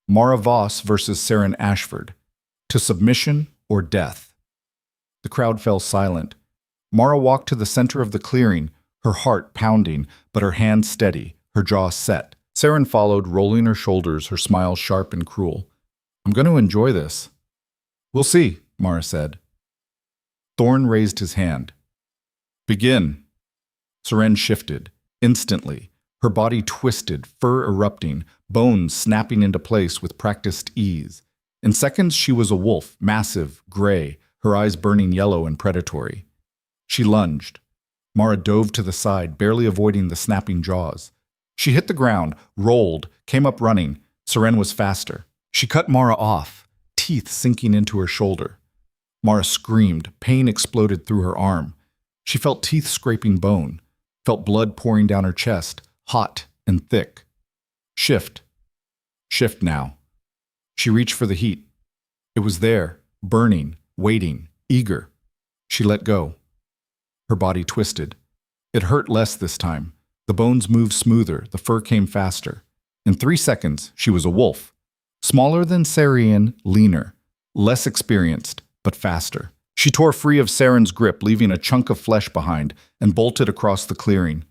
Mara Voss versus Saren Ashford. To submission or death. The crowd fell silent. Mara walked to the center of the clearing, her heart pounding, but her hands steady, her jaw set. Saren followed, rolling her shoulders, her smile sharp and cruel. I'm going to enjoy this. We'll see, Mara said. Thorn raised his hand. Begin. Saren shifted. Instantly. Her body twisted, fur erupting, bones snapping into place with practiced ease. In seconds, she was a wolf, massive, gray, her eyes burning yellow and predatory. She lunged. Mara dove to the side, barely avoiding the snapping jaws. She hit the ground, rolled, came up running. Saren was faster. She cut Mara off, teeth sinking into her shoulder. Mara screamed. Pain exploded through her arm. She felt teeth scraping bone, felt blood pouring down her chest, hot and thick. Shift. Shift now. She reached for the heat. It was there, burning, waiting, eager. She let go. Her body twisted. It hurt less this time. The bones moved smoother, the fur came faster. In 3 seconds, she was a wolf. Smaller than Sarian, leaner, less experienced, but faster. She tore free of Saren's grip, leaving a chunk of flesh behind, and bolted across the clearing.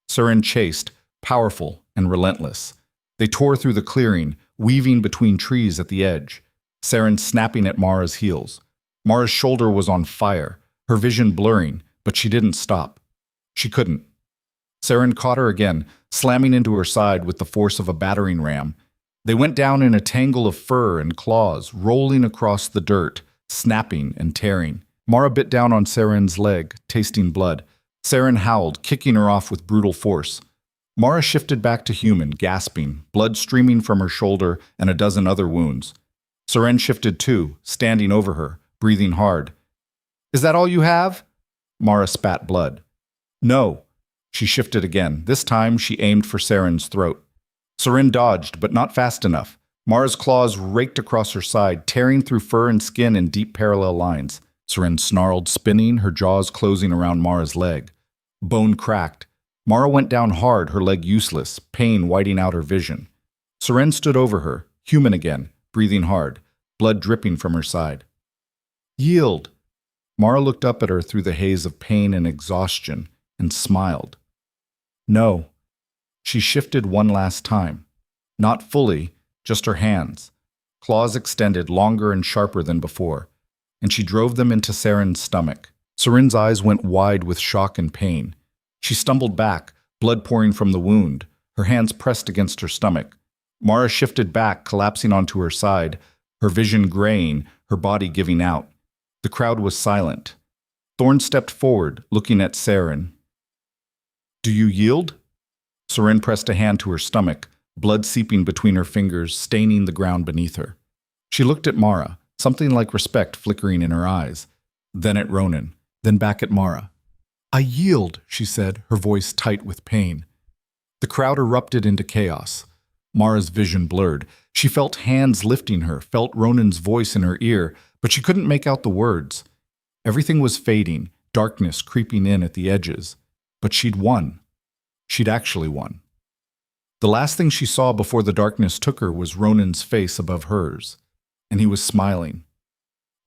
Saren chased, powerful and relentless. They tore through the clearing, weaving between trees at the edge. Saren snapping at Mara's heels. Mara's shoulder was on fire, her vision blurring, but she didn't stop. She couldn't. Saren caught her again, slamming into her side with the force of a battering ram. They went down in a tangle of fur and claws, rolling across the dirt, snapping and tearing. Mara bit down on Saren's leg, tasting blood. Saren howled, kicking her off with brutal force. Mara shifted back to human, gasping, blood streaming from her shoulder and a dozen other wounds. Saren shifted too, standing over her, breathing hard. "Is that all you have?" Mara spat blood. "No." She shifted again. This time she aimed for Saren's throat. Saren dodged, but not fast enough. Mara's claws raked across her side, tearing through fur and skin in deep parallel lines. Saren snarled, spinning, her jaws closing around Mara's leg. Bone cracked. Mara went down hard, her leg useless, pain whiting out her vision. Saren stood over her, human again, breathing hard, blood dripping from her side. "Yield." Mara looked up at her through the haze of pain and exhaustion and smiled. "No." She shifted one last time. Not fully, just her hands. Claws extended, longer and sharper than before, and she drove them into Saren's stomach. Saren's eyes went wide with shock and pain. She stumbled back, blood pouring from the wound, her hands pressed against her stomach. Mara shifted back, collapsing onto her side, her vision graying, her body giving out. The crowd was silent. Thorne stepped forward, looking at Saren. "Do you yield?" Saren pressed a hand to her stomach, blood seeping between her fingers, staining the ground beneath her. She looked at Mara, something like respect flickering in her eyes, then at Ronan, then back at Mara. "I yield," she said, her voice tight with pain. The crowd erupted into chaos. Mara's vision blurred. She felt hands lifting her, felt Ronan's voice in her ear, but she couldn't make out the words. Everything was fading, darkness creeping in at the edges. But she'd won. She'd actually won. The last thing she saw before the darkness took her was Ronan's face above hers, and he was smiling.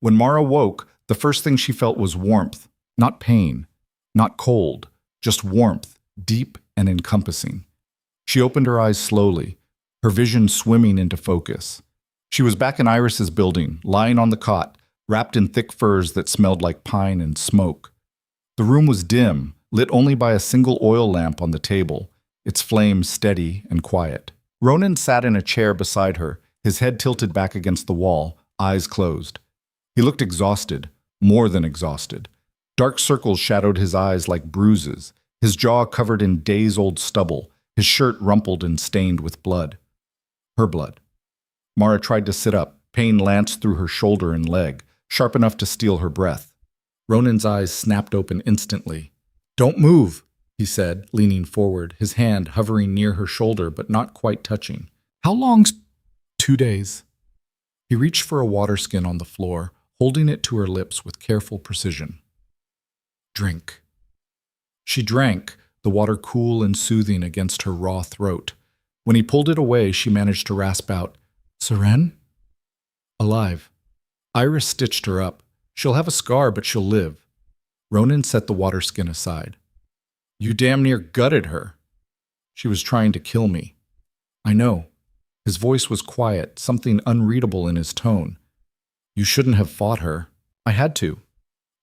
When Mara woke, the first thing she felt was warmth, not pain, not cold, just warmth, deep and encompassing. She opened her eyes slowly, her vision swimming into focus. She was back in Iris's building, lying on the cot, wrapped in thick furs that smelled like pine and smoke. The room was dim, lit only by a single oil lamp on the table, its flame steady and quiet. Ronan sat in a chair beside her, his head tilted back against the wall, eyes closed. He looked exhausted, more than exhausted. Dark circles shadowed his eyes like bruises, his jaw covered in days-old stubble, his shirt rumpled and stained with blood. Her blood. Mara tried to sit up, pain lanced through her shoulder and leg, sharp enough to steal her breath. Ronan's eyes snapped open instantly. "Don't move," he said, leaning forward, his hand hovering near her shoulder but not quite touching. "How long's—" "2 days." He reached for a water skin on the floor, holding it to her lips with careful precision. "Drink." She drank, the water cool and soothing against her raw throat. When he pulled it away, she managed to rasp out, "Saren?" "Alive." Iris stitched her up. "She'll have a scar, but she'll live." Ronan set the water skin aside. "You damn near gutted her." "She was trying to kill me." "I know." His voice was quiet, something unreadable in his tone. "You shouldn't have fought her." "I had to."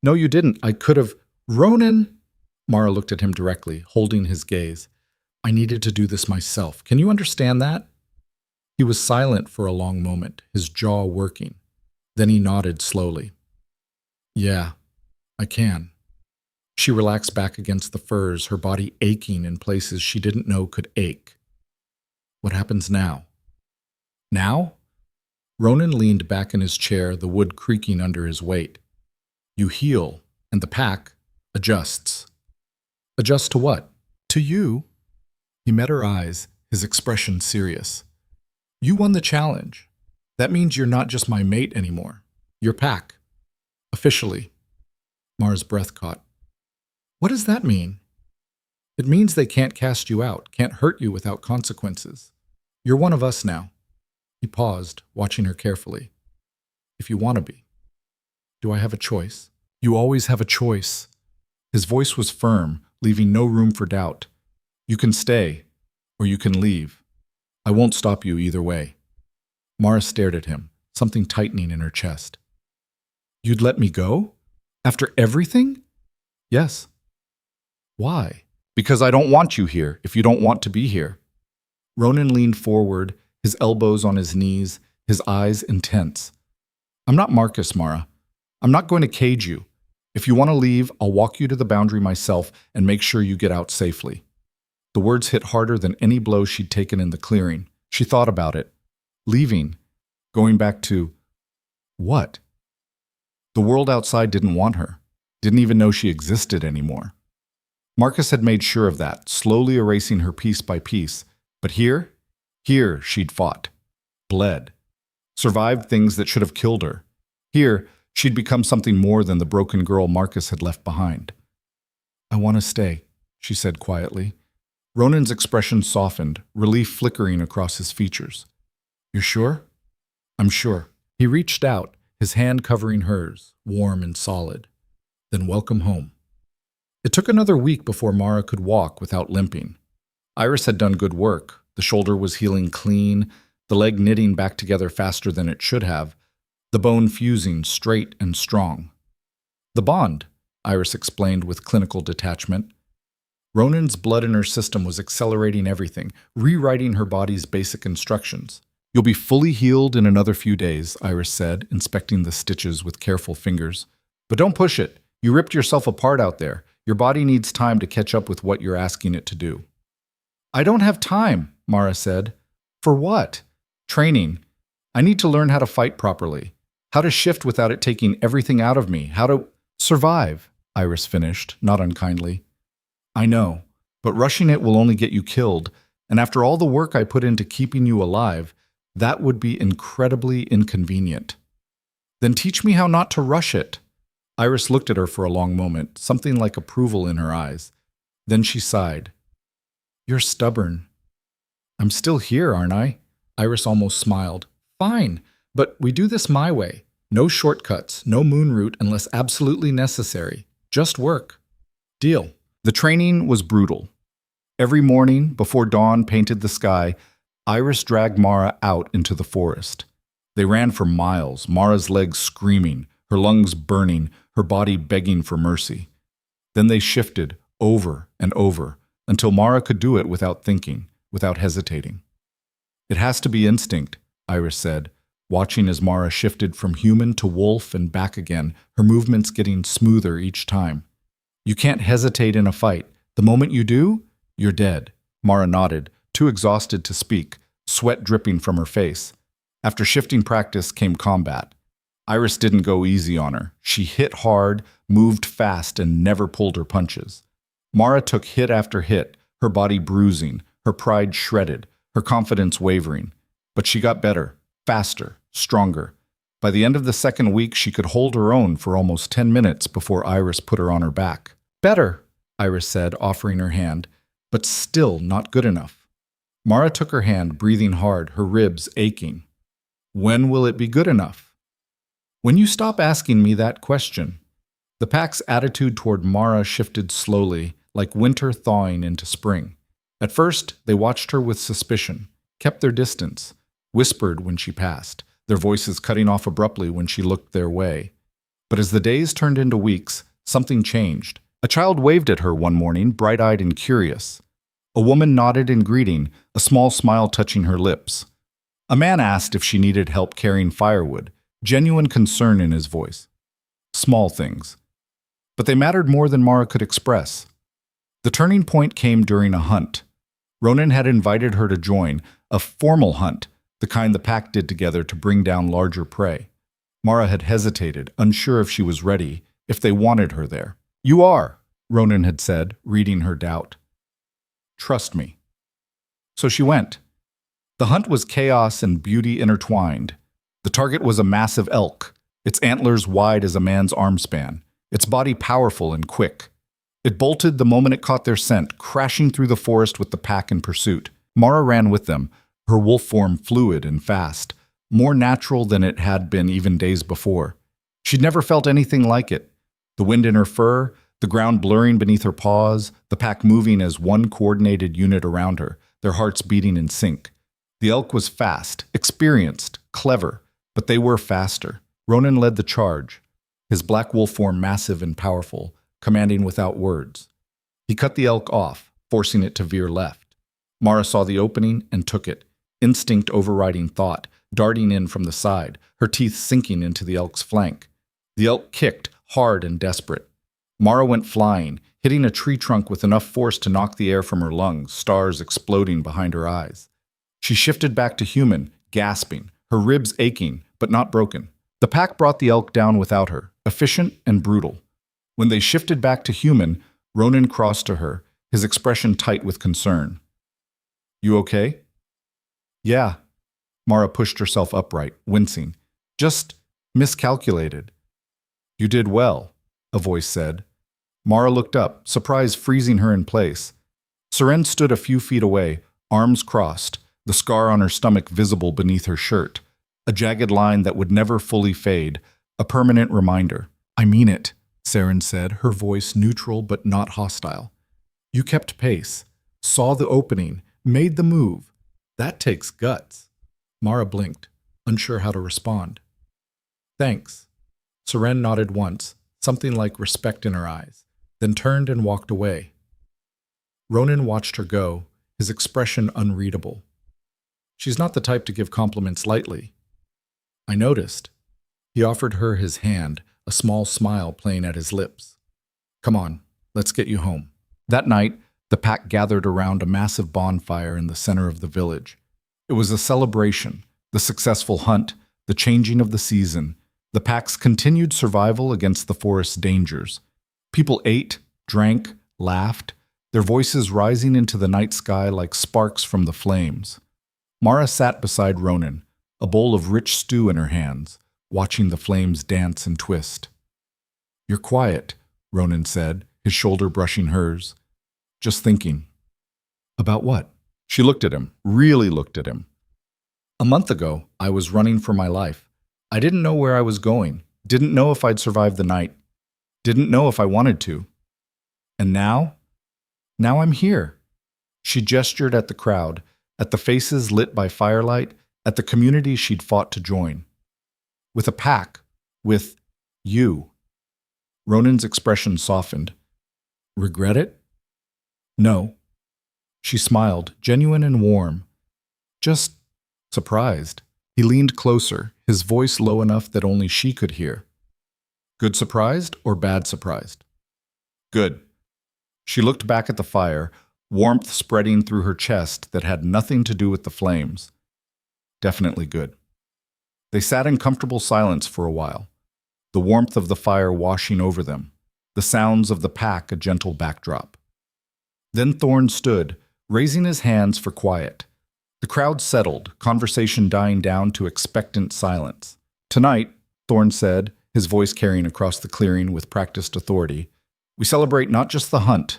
"No, you didn't. I could have—" "Ronan!" Mara looked at him directly, holding his gaze. "I needed to do this myself. Can you understand that?" He was silent for a long moment, his jaw working. Then he nodded slowly. "Yeah, I can." She relaxed back against the furs, her body aching in places she didn't know could ache. "What happens now?" "Now?" Ronan leaned back in his chair, the wood creaking under his weight. "You heal, and the pack adjusts." "Adjust to what?" "To you." He met her eyes, his expression serious. "You won the challenge. That means you're not just my mate anymore. You're pack. Officially." Mara's breath caught. "What does that mean?" "It means they can't cast you out, can't hurt you without consequences. You're one of us now. He paused, watching her carefully. If you want to be. Do I have a choice? You always have a choice. His voice was firm, leaving no room for doubt. You can stay, or you can leave. I won't stop you either way. Mara stared at him, something tightening in her chest. You'd let me go? After everything? Yes. Why? Because I don't want you here if you don't want to be here. Ronan leaned forward, his elbows on his knees, his eyes intense. I'm not Marcus, Mara. I'm not going to cage you. If you want to leave, I'll walk you to the boundary myself and make sure you get out safely. The words hit harder than any blow she'd taken in the clearing. She thought about it. Leaving. Going back to… what? The world outside didn't want her. Didn't even know she existed anymore. Marcus had made sure of that, slowly erasing her piece by piece. But here she'd fought. Bled. Survived things that should have killed her. Here, she'd become something more than the broken girl Marcus had left behind. I want to stay, she said quietly. Ronan's expression softened, relief flickering across his features. You're sure? I'm sure. He reached out, his hand covering hers, warm and solid. Then welcome home. It took another week before Mara could walk without limping. Iris had done good work. The shoulder was healing clean, the leg knitting back together faster than it should have, the bone fusing straight and strong. The bond, Iris explained with clinical detachment. Ronan's blood in her system was accelerating everything, rewriting her body's basic instructions. You'll be fully healed in another few days, Iris said, inspecting the stitches with careful fingers. But don't push it. You ripped yourself apart out there. Your body needs time to catch up with what you're asking it to do. I don't have time, Mara said. For what? Training. I need to learn how to fight properly, how to shift without it taking everything out of me, how to survive, Iris finished, not unkindly. I know, but rushing it will only get you killed, and after all the work I put into keeping you alive, that would be incredibly inconvenient. Then teach me how not to rush it. Iris looked at her for a long moment, something like approval in her eyes. Then she sighed. You're stubborn. I'm still here, aren't I? Iris almost smiled. Fine, but we do this my way. No shortcuts, no moon route unless absolutely necessary. Just work. Deal. The training was brutal. Every morning, before dawn painted the sky, Iris dragged Mara out into the forest. They ran for miles, Mara's legs screaming, her lungs burning, her body begging for mercy. Then they shifted over and over until Mara could do it without thinking, without hesitating. It has to be instinct, Iris said, watching as Mara shifted from human to wolf and back again, her movements getting smoother each time. You can't hesitate in a fight. The moment you do, you're dead. Mara nodded, too exhausted to speak, sweat dripping from her face. After shifting practice came combat. Iris didn't go easy on her. She hit hard, moved fast, and never pulled her punches. Mara took hit after hit, her body bruising, her pride shredded, her confidence wavering. But she got better, faster, stronger. By the end of the second week, she could hold her own for almost 10 minutes before Iris put her on her back. Better, Iris said, offering her hand, but still not good enough. Mara took her hand, breathing hard, her ribs aching. When will it be good enough? When you stop asking me that question. The pack's attitude toward Mara shifted slowly, like winter thawing into spring. At first, they watched her with suspicion, kept their distance, whispered when she passed, their voices cutting off abruptly when she looked their way. But as the days turned into weeks, something changed. A child waved at her one morning, bright-eyed and curious. A woman nodded in greeting, a small smile touching her lips. A man asked if she needed help carrying firewood, genuine concern in his voice. Small things. But they mattered more than Mara could express. The turning point came during a hunt. Ronan had invited her to join, a formal hunt, the kind the pack did together to bring down larger prey. Mara had hesitated, unsure if she was ready, if they wanted her there. You are, Ronan had said, reading her doubt. Trust me. So she went. The hunt was chaos and beauty intertwined. The target was a massive elk, its antlers wide as a man's arm span, its body powerful and quick. It bolted the moment it caught their scent, crashing through the forest with the pack in pursuit. Mara ran with them, her wolf form fluid and fast, more natural than it had been even days before. She'd never felt anything like it. The wind in her fur, the ground blurring beneath her paws, the pack moving as one coordinated unit around her, their hearts beating in sync. The elk was fast, experienced, clever, but they were faster. Ronan led the charge, his black wolf form massive and powerful, commanding without words. He cut the elk off, forcing it to veer left. Mara saw the opening and took it, instinct overriding thought, darting in from the side, her teeth sinking into the elk's flank. The elk kicked, hard and desperate. Mara went flying, hitting a tree trunk with enough force to knock the air from her lungs, stars exploding behind her eyes. She shifted back to human, gasping, her ribs aching, but not broken. The pack brought the elk down without her, efficient and brutal. When they shifted back to human, Ronan crossed to her, his expression tight with concern. "You okay?" "Yeah." Mara pushed herself upright, wincing. "Just miscalculated." "You did well," a voice said. Mara looked up, surprise freezing her in place. Seren stood a few feet away, arms crossed, the scar on her stomach visible beneath her shirt, a jagged line that would never fully fade, a permanent reminder. "I mean it," Seren said, her voice neutral but not hostile. "You kept pace, saw the opening, made the move. That takes guts." Mara blinked, unsure how to respond. "Thanks." Seren nodded once, something like respect in her eyes, then turned and walked away. Ronan watched her go, his expression unreadable. She's not the type to give compliments lightly. "I noticed." He offered her his hand, a small smile playing at his lips. "Come on, let's get you home." That night, the pack gathered around a massive bonfire in the center of the village. It was a celebration, the successful hunt, the changing of the season, the pack's continued survival against the forest's dangers. People ate, drank, laughed, their voices rising into the night sky like sparks from the flames. Mara sat beside Ronan, a bowl of rich stew in her hands, watching the flames dance and twist. "You're quiet," Ronan said, his shoulder brushing hers. "Just thinking." "About what?" She looked at him, really looked at him. "A month ago, I was running for my life. I didn't know where I was going, didn't know if I'd survive the night, didn't know if I wanted to. And now? Now I'm here." She gestured at the crowd, at the faces lit by firelight, at the community she'd fought to join. "With a pack. With you." Ronan's expression softened. "Regret it?" "No." She smiled, genuine and warm. "Just surprised." He leaned closer, his voice low enough that only she could hear. "Good surprised or bad surprised?" "Good." She looked back at the fire, warmth spreading through her chest that had nothing to do with the flames. "Definitely good." They sat in comfortable silence for a while, the warmth of the fire washing over them, the sounds of the pack a gentle backdrop. Then Thorn stood, raising his hands for quiet. The crowd settled, conversation dying down to expectant silence. "Tonight," Thorn said, his voice carrying across the clearing with practiced authority, "we celebrate not just the hunt,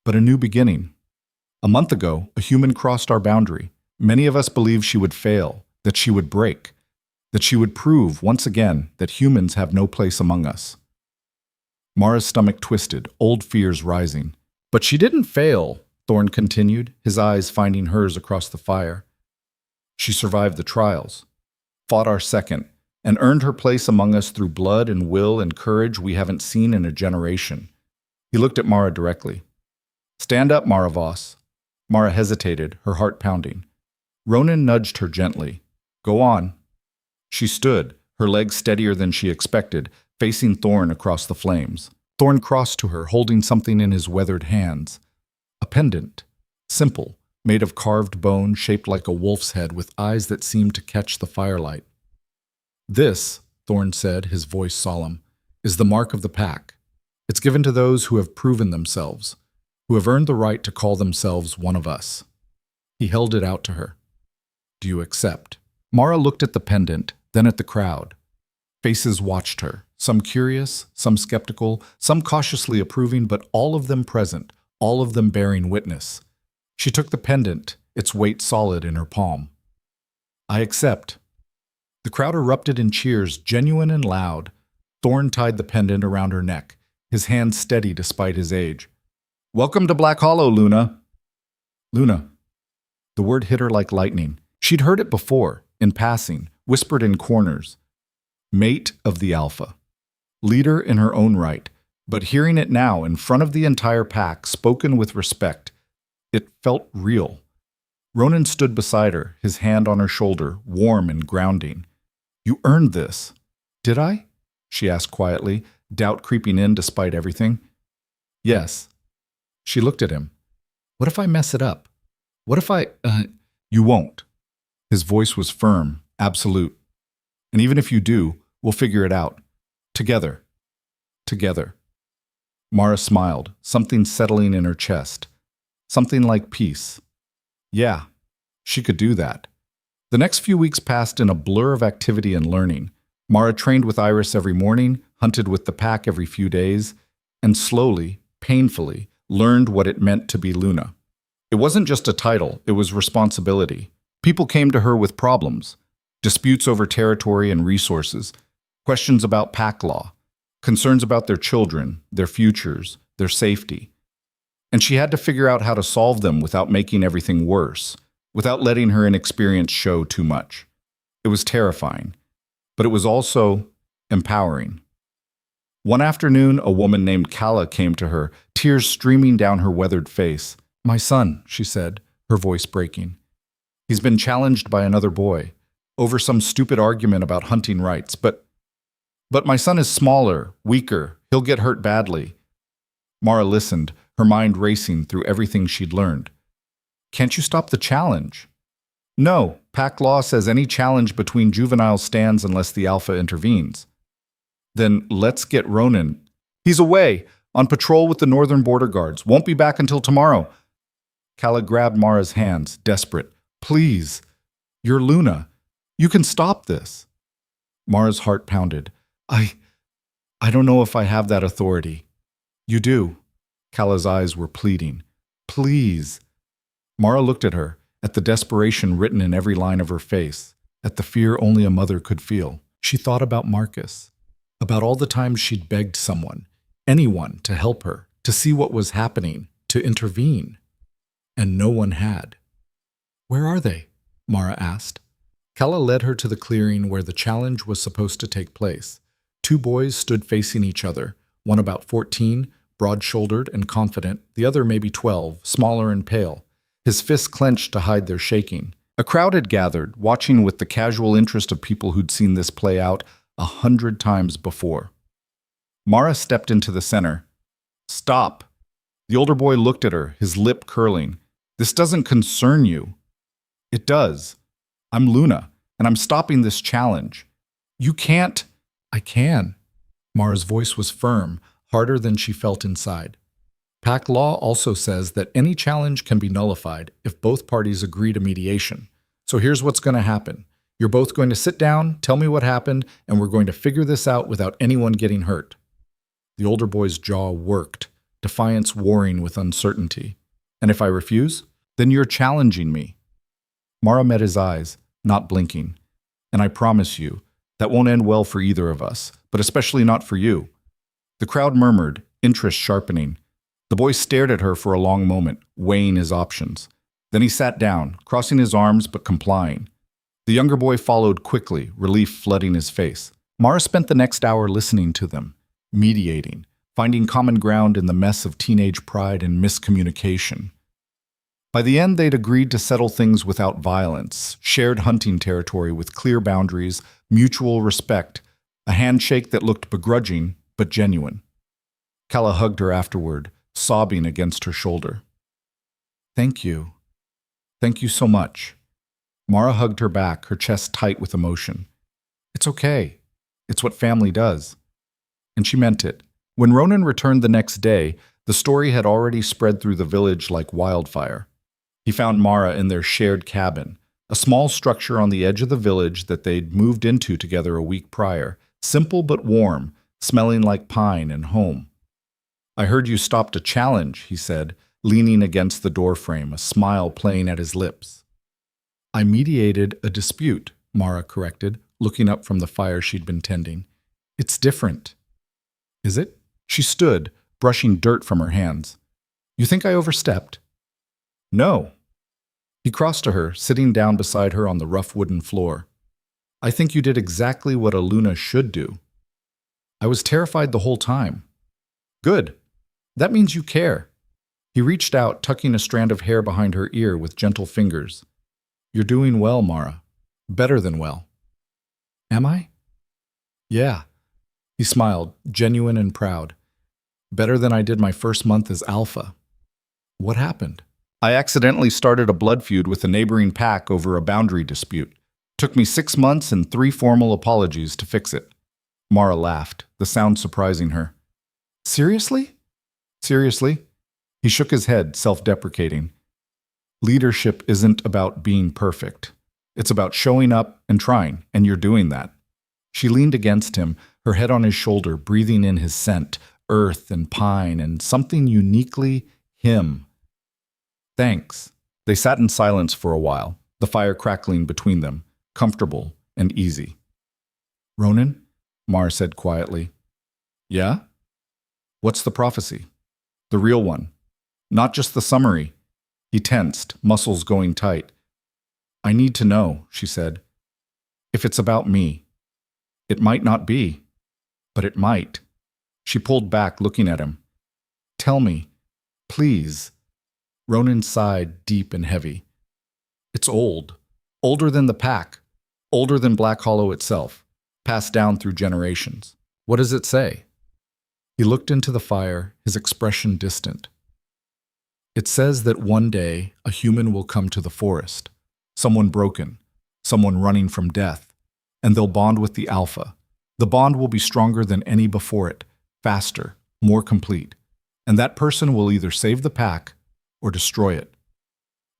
but a new beginning. A month ago, a human crossed our boundary. Many of us believed she would fail, that she would break, that she would prove once again that humans have no place among us." Mara's stomach twisted, old fears rising. "But she didn't fail," Thorn continued, his eyes finding hers across the fire. "She survived the trials, fought our second, and earned her place among us through blood and will and courage we haven't seen in a generation." He looked at Mara directly. "Stand up, Mara Voss." Mara hesitated, her heart pounding. Ronan nudged her gently. "Go on." She stood, her legs steadier than she expected, facing Thorn across the flames. Thorn crossed to her, holding something in his weathered hands. A pendant, simple, made of carved bone shaped like a wolf's head with eyes that seemed to catch the firelight. "This," Thorn said, his voice solemn, "is the mark of the pack. It's given to those who have proven themselves, who have earned the right to call themselves one of us." He held it out to her. "Do you accept?" Mara looked at the pendant, then at the crowd. Faces watched her, some curious, some skeptical, some cautiously approving, but all of them present, all of them bearing witness. She took the pendant, its weight solid in her palm. I accept. The crowd erupted in cheers, genuine and loud. Thorn tied the pendant around her neck, his hands steady despite his age. Welcome to Black Hollow, Luna. Luna. The word hit her like lightning. She'd heard it before, in passing, whispered in corners. Mate of the Alpha. Leader in her own right, but hearing it now in front of the entire pack, spoken with respect, it felt real. Ronan stood beside her, his hand on her shoulder, warm and grounding. You earned this. Did I? She asked quietly, doubt creeping in despite everything. Yes. She looked at him. What if I mess it up? What if I... You won't. His voice was firm, absolute. And even if you do, we'll figure it out. Together. Together. Mara smiled, something settling in her chest. Something like peace. Yeah, she could do that. The next few weeks passed in a blur of activity and learning. Mara trained with Iris every morning, hunted with the pack every few days, and slowly, painfully, learned what it meant to be Luna. It wasn't just a title, it was responsibility. People came to her with problems, disputes over territory and resources, questions about pack law, concerns about their children, their futures, their safety. And she had to figure out how to solve them without making everything worse, without letting her inexperience show too much. It was terrifying, but it was also empowering. One afternoon, a woman named Kala came to her, tears streaming down her weathered face. My son, she said, her voice breaking. He's been challenged by another boy over some stupid argument about hunting rights, but my son is smaller, weaker. He'll get hurt badly. Mara listened, her mind racing through everything she'd learned. Can't you stop the challenge? No, pack law says any challenge between juveniles stands unless the Alpha intervenes. Then let's get Ronan. He's away, on patrol with the Northern Border Guards. Won't be back until tomorrow. Kala grabbed Mara's hands, desperate. Please, you're Luna. You can stop this. Mara's heart pounded. I don't know if I have that authority. You do. Kala's eyes were pleading. Please. Mara looked at her, at the desperation written in every line of her face, at the fear only a mother could feel. She thought about Marcus, about all the times she'd begged someone, anyone, to help her, to see what was happening, to intervene. And no one had. Where are they? Mara asked. Kala led her to the clearing where the challenge was supposed to take place. Two boys stood facing each other, one about 14, broad-shouldered and confident, the other maybe 12, smaller and pale, his fists clenched to hide their shaking. A crowd had gathered, watching with the casual interest of people who'd seen this play out 100 times before. Mara stepped into the center. Stop. The older boy looked at her, his lip curling. This doesn't concern you. It does. I'm Luna, and I'm stopping this challenge. You can't. I can. Mara's voice was firm, harder than she felt inside. Pack law also says that any challenge can be nullified if both parties agree to mediation. So here's what's going to happen. You're both going to sit down, tell me what happened, and we're going to figure this out without anyone getting hurt. The older boy's jaw worked, defiance warring with uncertainty. And if I refuse, then you're challenging me. Mara met his eyes, not blinking. And I promise you, that won't end well for either of us, but especially not for you. The crowd murmured, interest sharpening. The boy stared at her for a long moment, weighing his options. Then he sat down, crossing his arms but complying. The younger boy followed quickly, relief flooding his face. Mara spent the next hour listening to them, mediating, finding common ground in the mess of teenage pride and miscommunication. By the end, they'd agreed to settle things without violence, shared hunting territory with clear boundaries, mutual respect, a handshake that looked begrudging but genuine. Kala hugged her afterward, sobbing against her shoulder. Thank you. Thank you so much. Mara hugged her back, her chest tight with emotion. It's okay. It's what family does. And she meant it. When Ronan returned the next day, the story had already spread through the village like wildfire. He found Mara in their shared cabin, a small structure on the edge of the village that they'd moved into together a week prior, simple but warm, smelling like pine and home. I heard you stopped a challenge, he said, leaning against the doorframe, a smile playing at his lips. I mediated a dispute, Mara corrected, looking up from the fire she'd been tending. It's different. Is it? She stood, brushing dirt from her hands. You think I overstepped? No. He crossed to her, sitting down beside her on the rough wooden floor. I think you did exactly what a Luna should do. I was terrified the whole time. Good. That means you care. He reached out, tucking a strand of hair behind her ear with gentle fingers. You're doing well, Mara. Better than well. Am I? Yeah. He smiled, genuine and proud. Better than I did my first month as Alpha. What happened? I accidentally started a blood feud with a neighboring pack over a boundary dispute. Took me 6 months and 3 formal apologies to fix it. Mara laughed, the sound surprising her. Seriously? Seriously? He shook his head, self-deprecating. Leadership isn't about being perfect. It's about showing up and trying, and you're doing that. She leaned against him, her head on his shoulder, breathing in his scent, earth and pine, and something uniquely him. Thanks. They sat in silence for a while, the fire crackling between them, comfortable and easy. Ronan? Mara said quietly. Yeah? What's the prophecy? The real one. Not just the summary. He tensed, muscles going tight. I need to know, she said. If it's about me. It might not be, but it might. She pulled back, looking at him. Tell me, please. Ronan sighed, deep and heavy. It's old. Older than the pack. Older than Black Hollow itself. Passed down through generations. What does it say? He looked into the fire, his expression distant. It says that one day a human will come to the forest. Someone broken. Someone running from death. And they'll bond with the Alpha. The bond will be stronger than any before it. Faster. More complete. And that person will either save the pack or destroy it.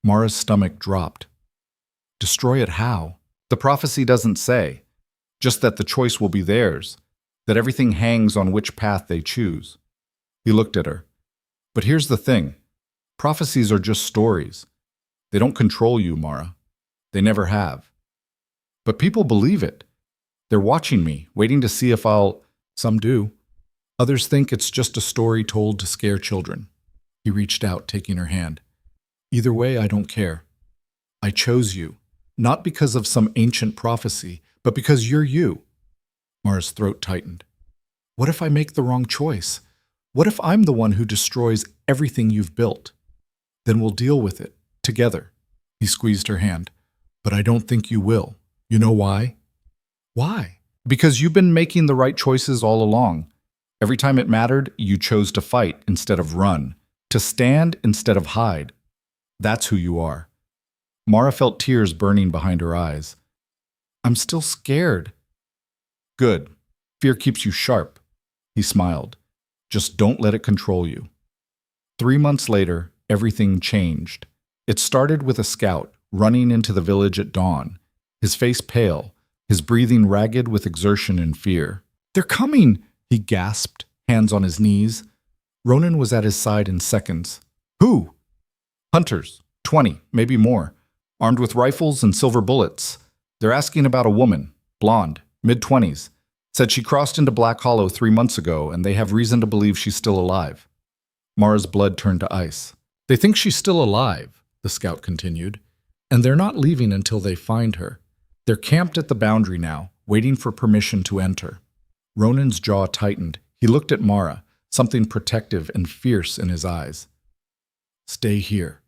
Mara's stomach dropped. Destroy it how? The prophecy doesn't say. Just that the choice will be theirs. That everything hangs on which path they choose. He looked at her. But here's the thing. Prophecies are just stories. They don't control you, Mara. They never have. But people believe it. They're watching me, waiting to see if I'll... Some do. Others think it's just a story told to scare children. He reached out, taking her hand. Either way, I don't care. I chose you, not because of some ancient prophecy, but because you're you. Mara's throat tightened. What if I make the wrong choice? What if I'm the one who destroys everything you've built? Then we'll deal with it, together. He squeezed her hand. But I don't think you will. You know why? Why? Because you've been making the right choices all along. Every time it mattered, you chose to fight instead of run, to stand instead of hide. That's who you are. Mara felt tears burning behind her eyes. I'm still scared. Good. Fear keeps you sharp. He smiled. Just don't let it control you. 3 months later, everything changed. It started with a scout running into the village at dawn, his face pale, his breathing ragged with exertion and fear. They're coming, he gasped, hands on his knees. Ronan was at his side in seconds. Who? Hunters, 20, maybe more, armed with rifles and silver bullets. They're asking about a woman, blonde, mid-20s. Said she crossed into Black Hollow 3 months ago, and they have reason to believe she's still alive. Mara's blood turned to ice. They think she's still alive, the scout continued, and they're not leaving until they find her. They're camped at the boundary now, waiting for permission to enter. Ronan's jaw tightened. He looked at Mara, something protective and fierce in his eyes. Stay here.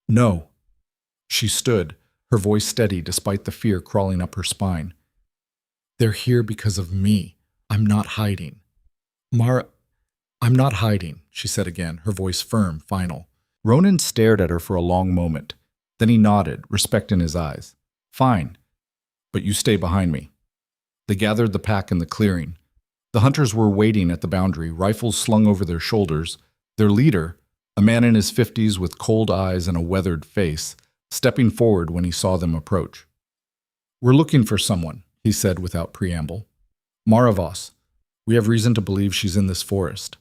No. She stood, her voice steady despite the fear crawling up her spine. They're here because of me. I'm not hiding. Mara, I'm not hiding, she said again, her voice firm, final. Ronan stared at her for a long moment. Then he nodded, respect in his eyes. Fine, but you stay behind me. They gathered the pack in the clearing. The hunters were waiting at the boundary, rifles slung over their shoulders. Their leader, a man in his 50s with cold eyes and a weathered face, stepping forward when he saw them approach. We're looking for someone, he said without preamble. Mara Voss. We have reason to believe she's in this forest.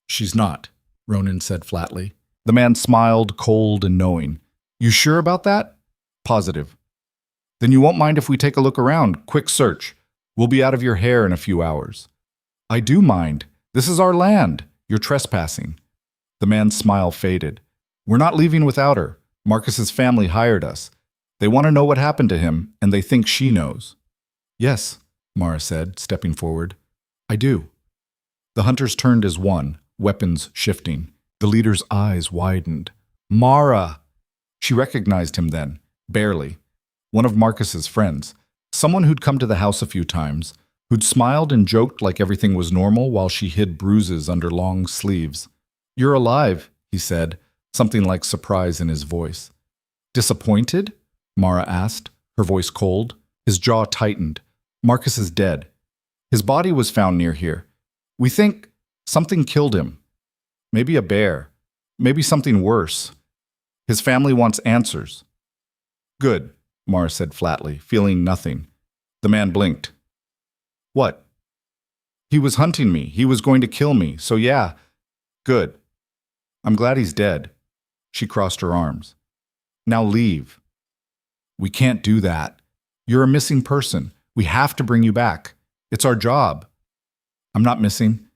She's not, Ronan said flatly. The man smiled, cold and knowing. You sure about that? Positive. Then you won't mind if we take a look around. Quick search. We'll be out of your hair in a few hours. I do mind. This is our land. You're trespassing. The man's smile faded. We're not leaving without her. Marcus's family hired us. They want to know what happened to him, and they think she knows. Yes, Mara said, stepping forward. I do. The hunters turned as one, weapons shifting. The leader's eyes widened. Mara! She recognized him then, barely. One of Marcus's friends. Someone who'd come to the house a few times, who'd smiled and joked like everything was normal while she hid bruises under long sleeves. You're alive, he said, something like surprise in his voice. Disappointed? Mara asked, her voice cold. His jaw tightened. Marcus is dead. His body was found near here. We think something killed him. Maybe a bear. Maybe something worse. His family wants answers. Good, Mara said flatly, feeling nothing. The man blinked. What? He was hunting me. He was going to kill me. So yeah, good. I'm glad he's dead. She crossed her arms. Now leave. We can't do that. You're a missing person. We have to bring you back. It's our job. I'm not missing.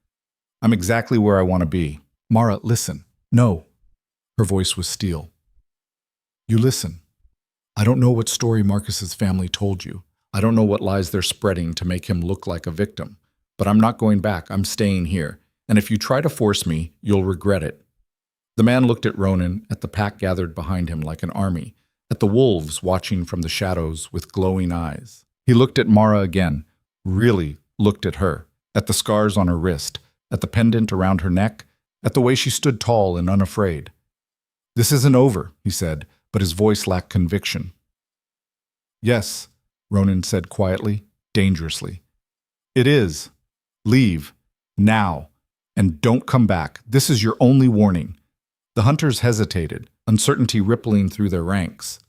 I'm exactly where I want to be. Mara, listen. No. Her voice was steel. You listen. I don't know what story Marcus's family told you. I don't know what lies they're spreading to make him look like a victim. But I'm not going back. I'm staying here. And if you try to force me, you'll regret it. The man looked at Ronan, at the pack gathered behind him like an army, at the wolves watching from the shadows with glowing eyes. He looked at Mara again, really looked at her, at the scars on her wrist, at the pendant around her neck, at the way she stood tall and unafraid. This isn't over, he said, but his voice lacked conviction. Yes, Ronan said quietly, dangerously. It is. Leave. Now. And don't come back. This is your only warning. The hunters hesitated, uncertainty rippling through their ranks.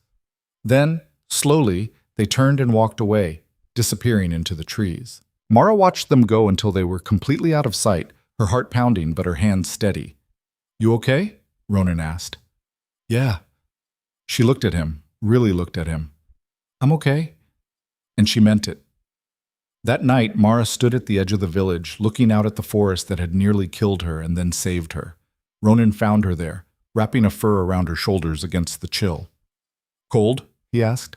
Then, slowly, they turned and walked away, disappearing into the trees. Mara watched them go until they were completely out of sight, her heart pounding but her hands steady. You okay? Ronan asked. Yeah. She looked at him, really looked at him. I'm okay. And she meant it. That night, Mara stood at the edge of the village, looking out at the forest that had nearly killed her and then saved her. Ronan found her there, wrapping a fur around her shoulders against the chill. Cold? He asked.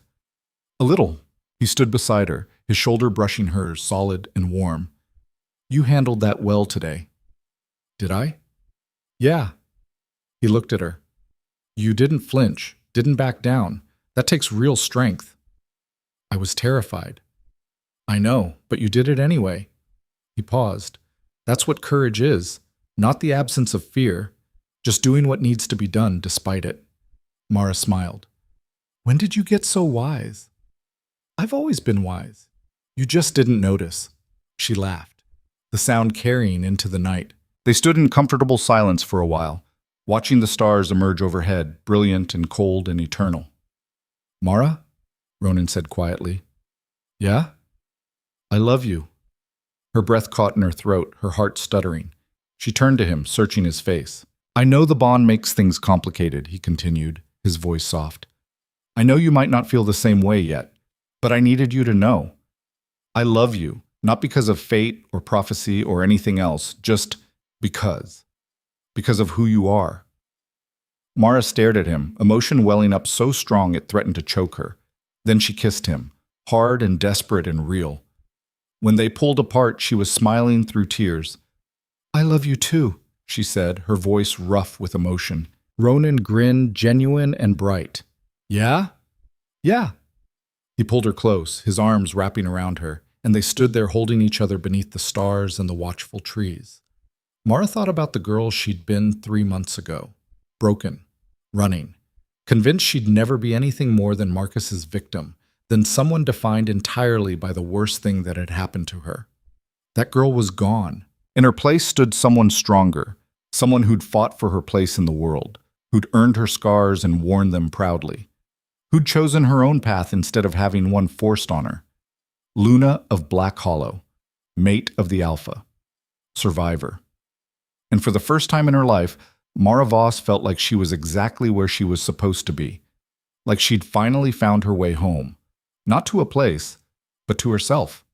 A little. He stood beside her, his shoulder brushing hers, solid and warm. You handled that well today. Did I? Yeah. He looked at her. You didn't flinch, didn't back down. That takes real strength. I was terrified. I know, but you did it anyway. He paused. That's what courage is, not the absence of fear, just doing what needs to be done despite it. Mara smiled. When did you get so wise? I've always been wise. You just didn't notice. She laughed, the sound carrying into the night. They stood in comfortable silence for a while, watching the stars emerge overhead, brilliant and cold and eternal. Mara? Ronan said quietly. Yeah? I love you. Her breath caught in her throat, her heart stuttering. She turned to him, searching his face. I know the bond makes things complicated, he continued, his voice soft. I know you might not feel the same way yet, but I needed you to know. I love you, not because of fate or prophecy or anything else, just because. Because of who you are. Mara stared at him, emotion welling up so strong it threatened to choke her. Then she kissed him, hard and desperate and real. When they pulled apart, she was smiling through tears. I love you too, she said, her voice rough with emotion. Ronan grinned, genuine and bright. Yeah? Yeah. He pulled her close, his arms wrapping around her, and they stood there holding each other beneath the stars and the watchful trees. Mara thought about the girl she'd been 3 months ago. Broken. Running. Convinced she'd never be anything more than Marcus's victim, than someone defined entirely by the worst thing that had happened to her. That girl was gone. In her place stood someone stronger, someone who'd fought for her place in the world, who'd earned her scars and worn them proudly, who'd chosen her own path instead of having one forced on her. Luna of Black Hollow, mate of the Alpha, survivor. And for the first time in her life, Mara Voss felt like she was exactly where she was supposed to be, like she'd finally found her way home. Not to a place, but to herself.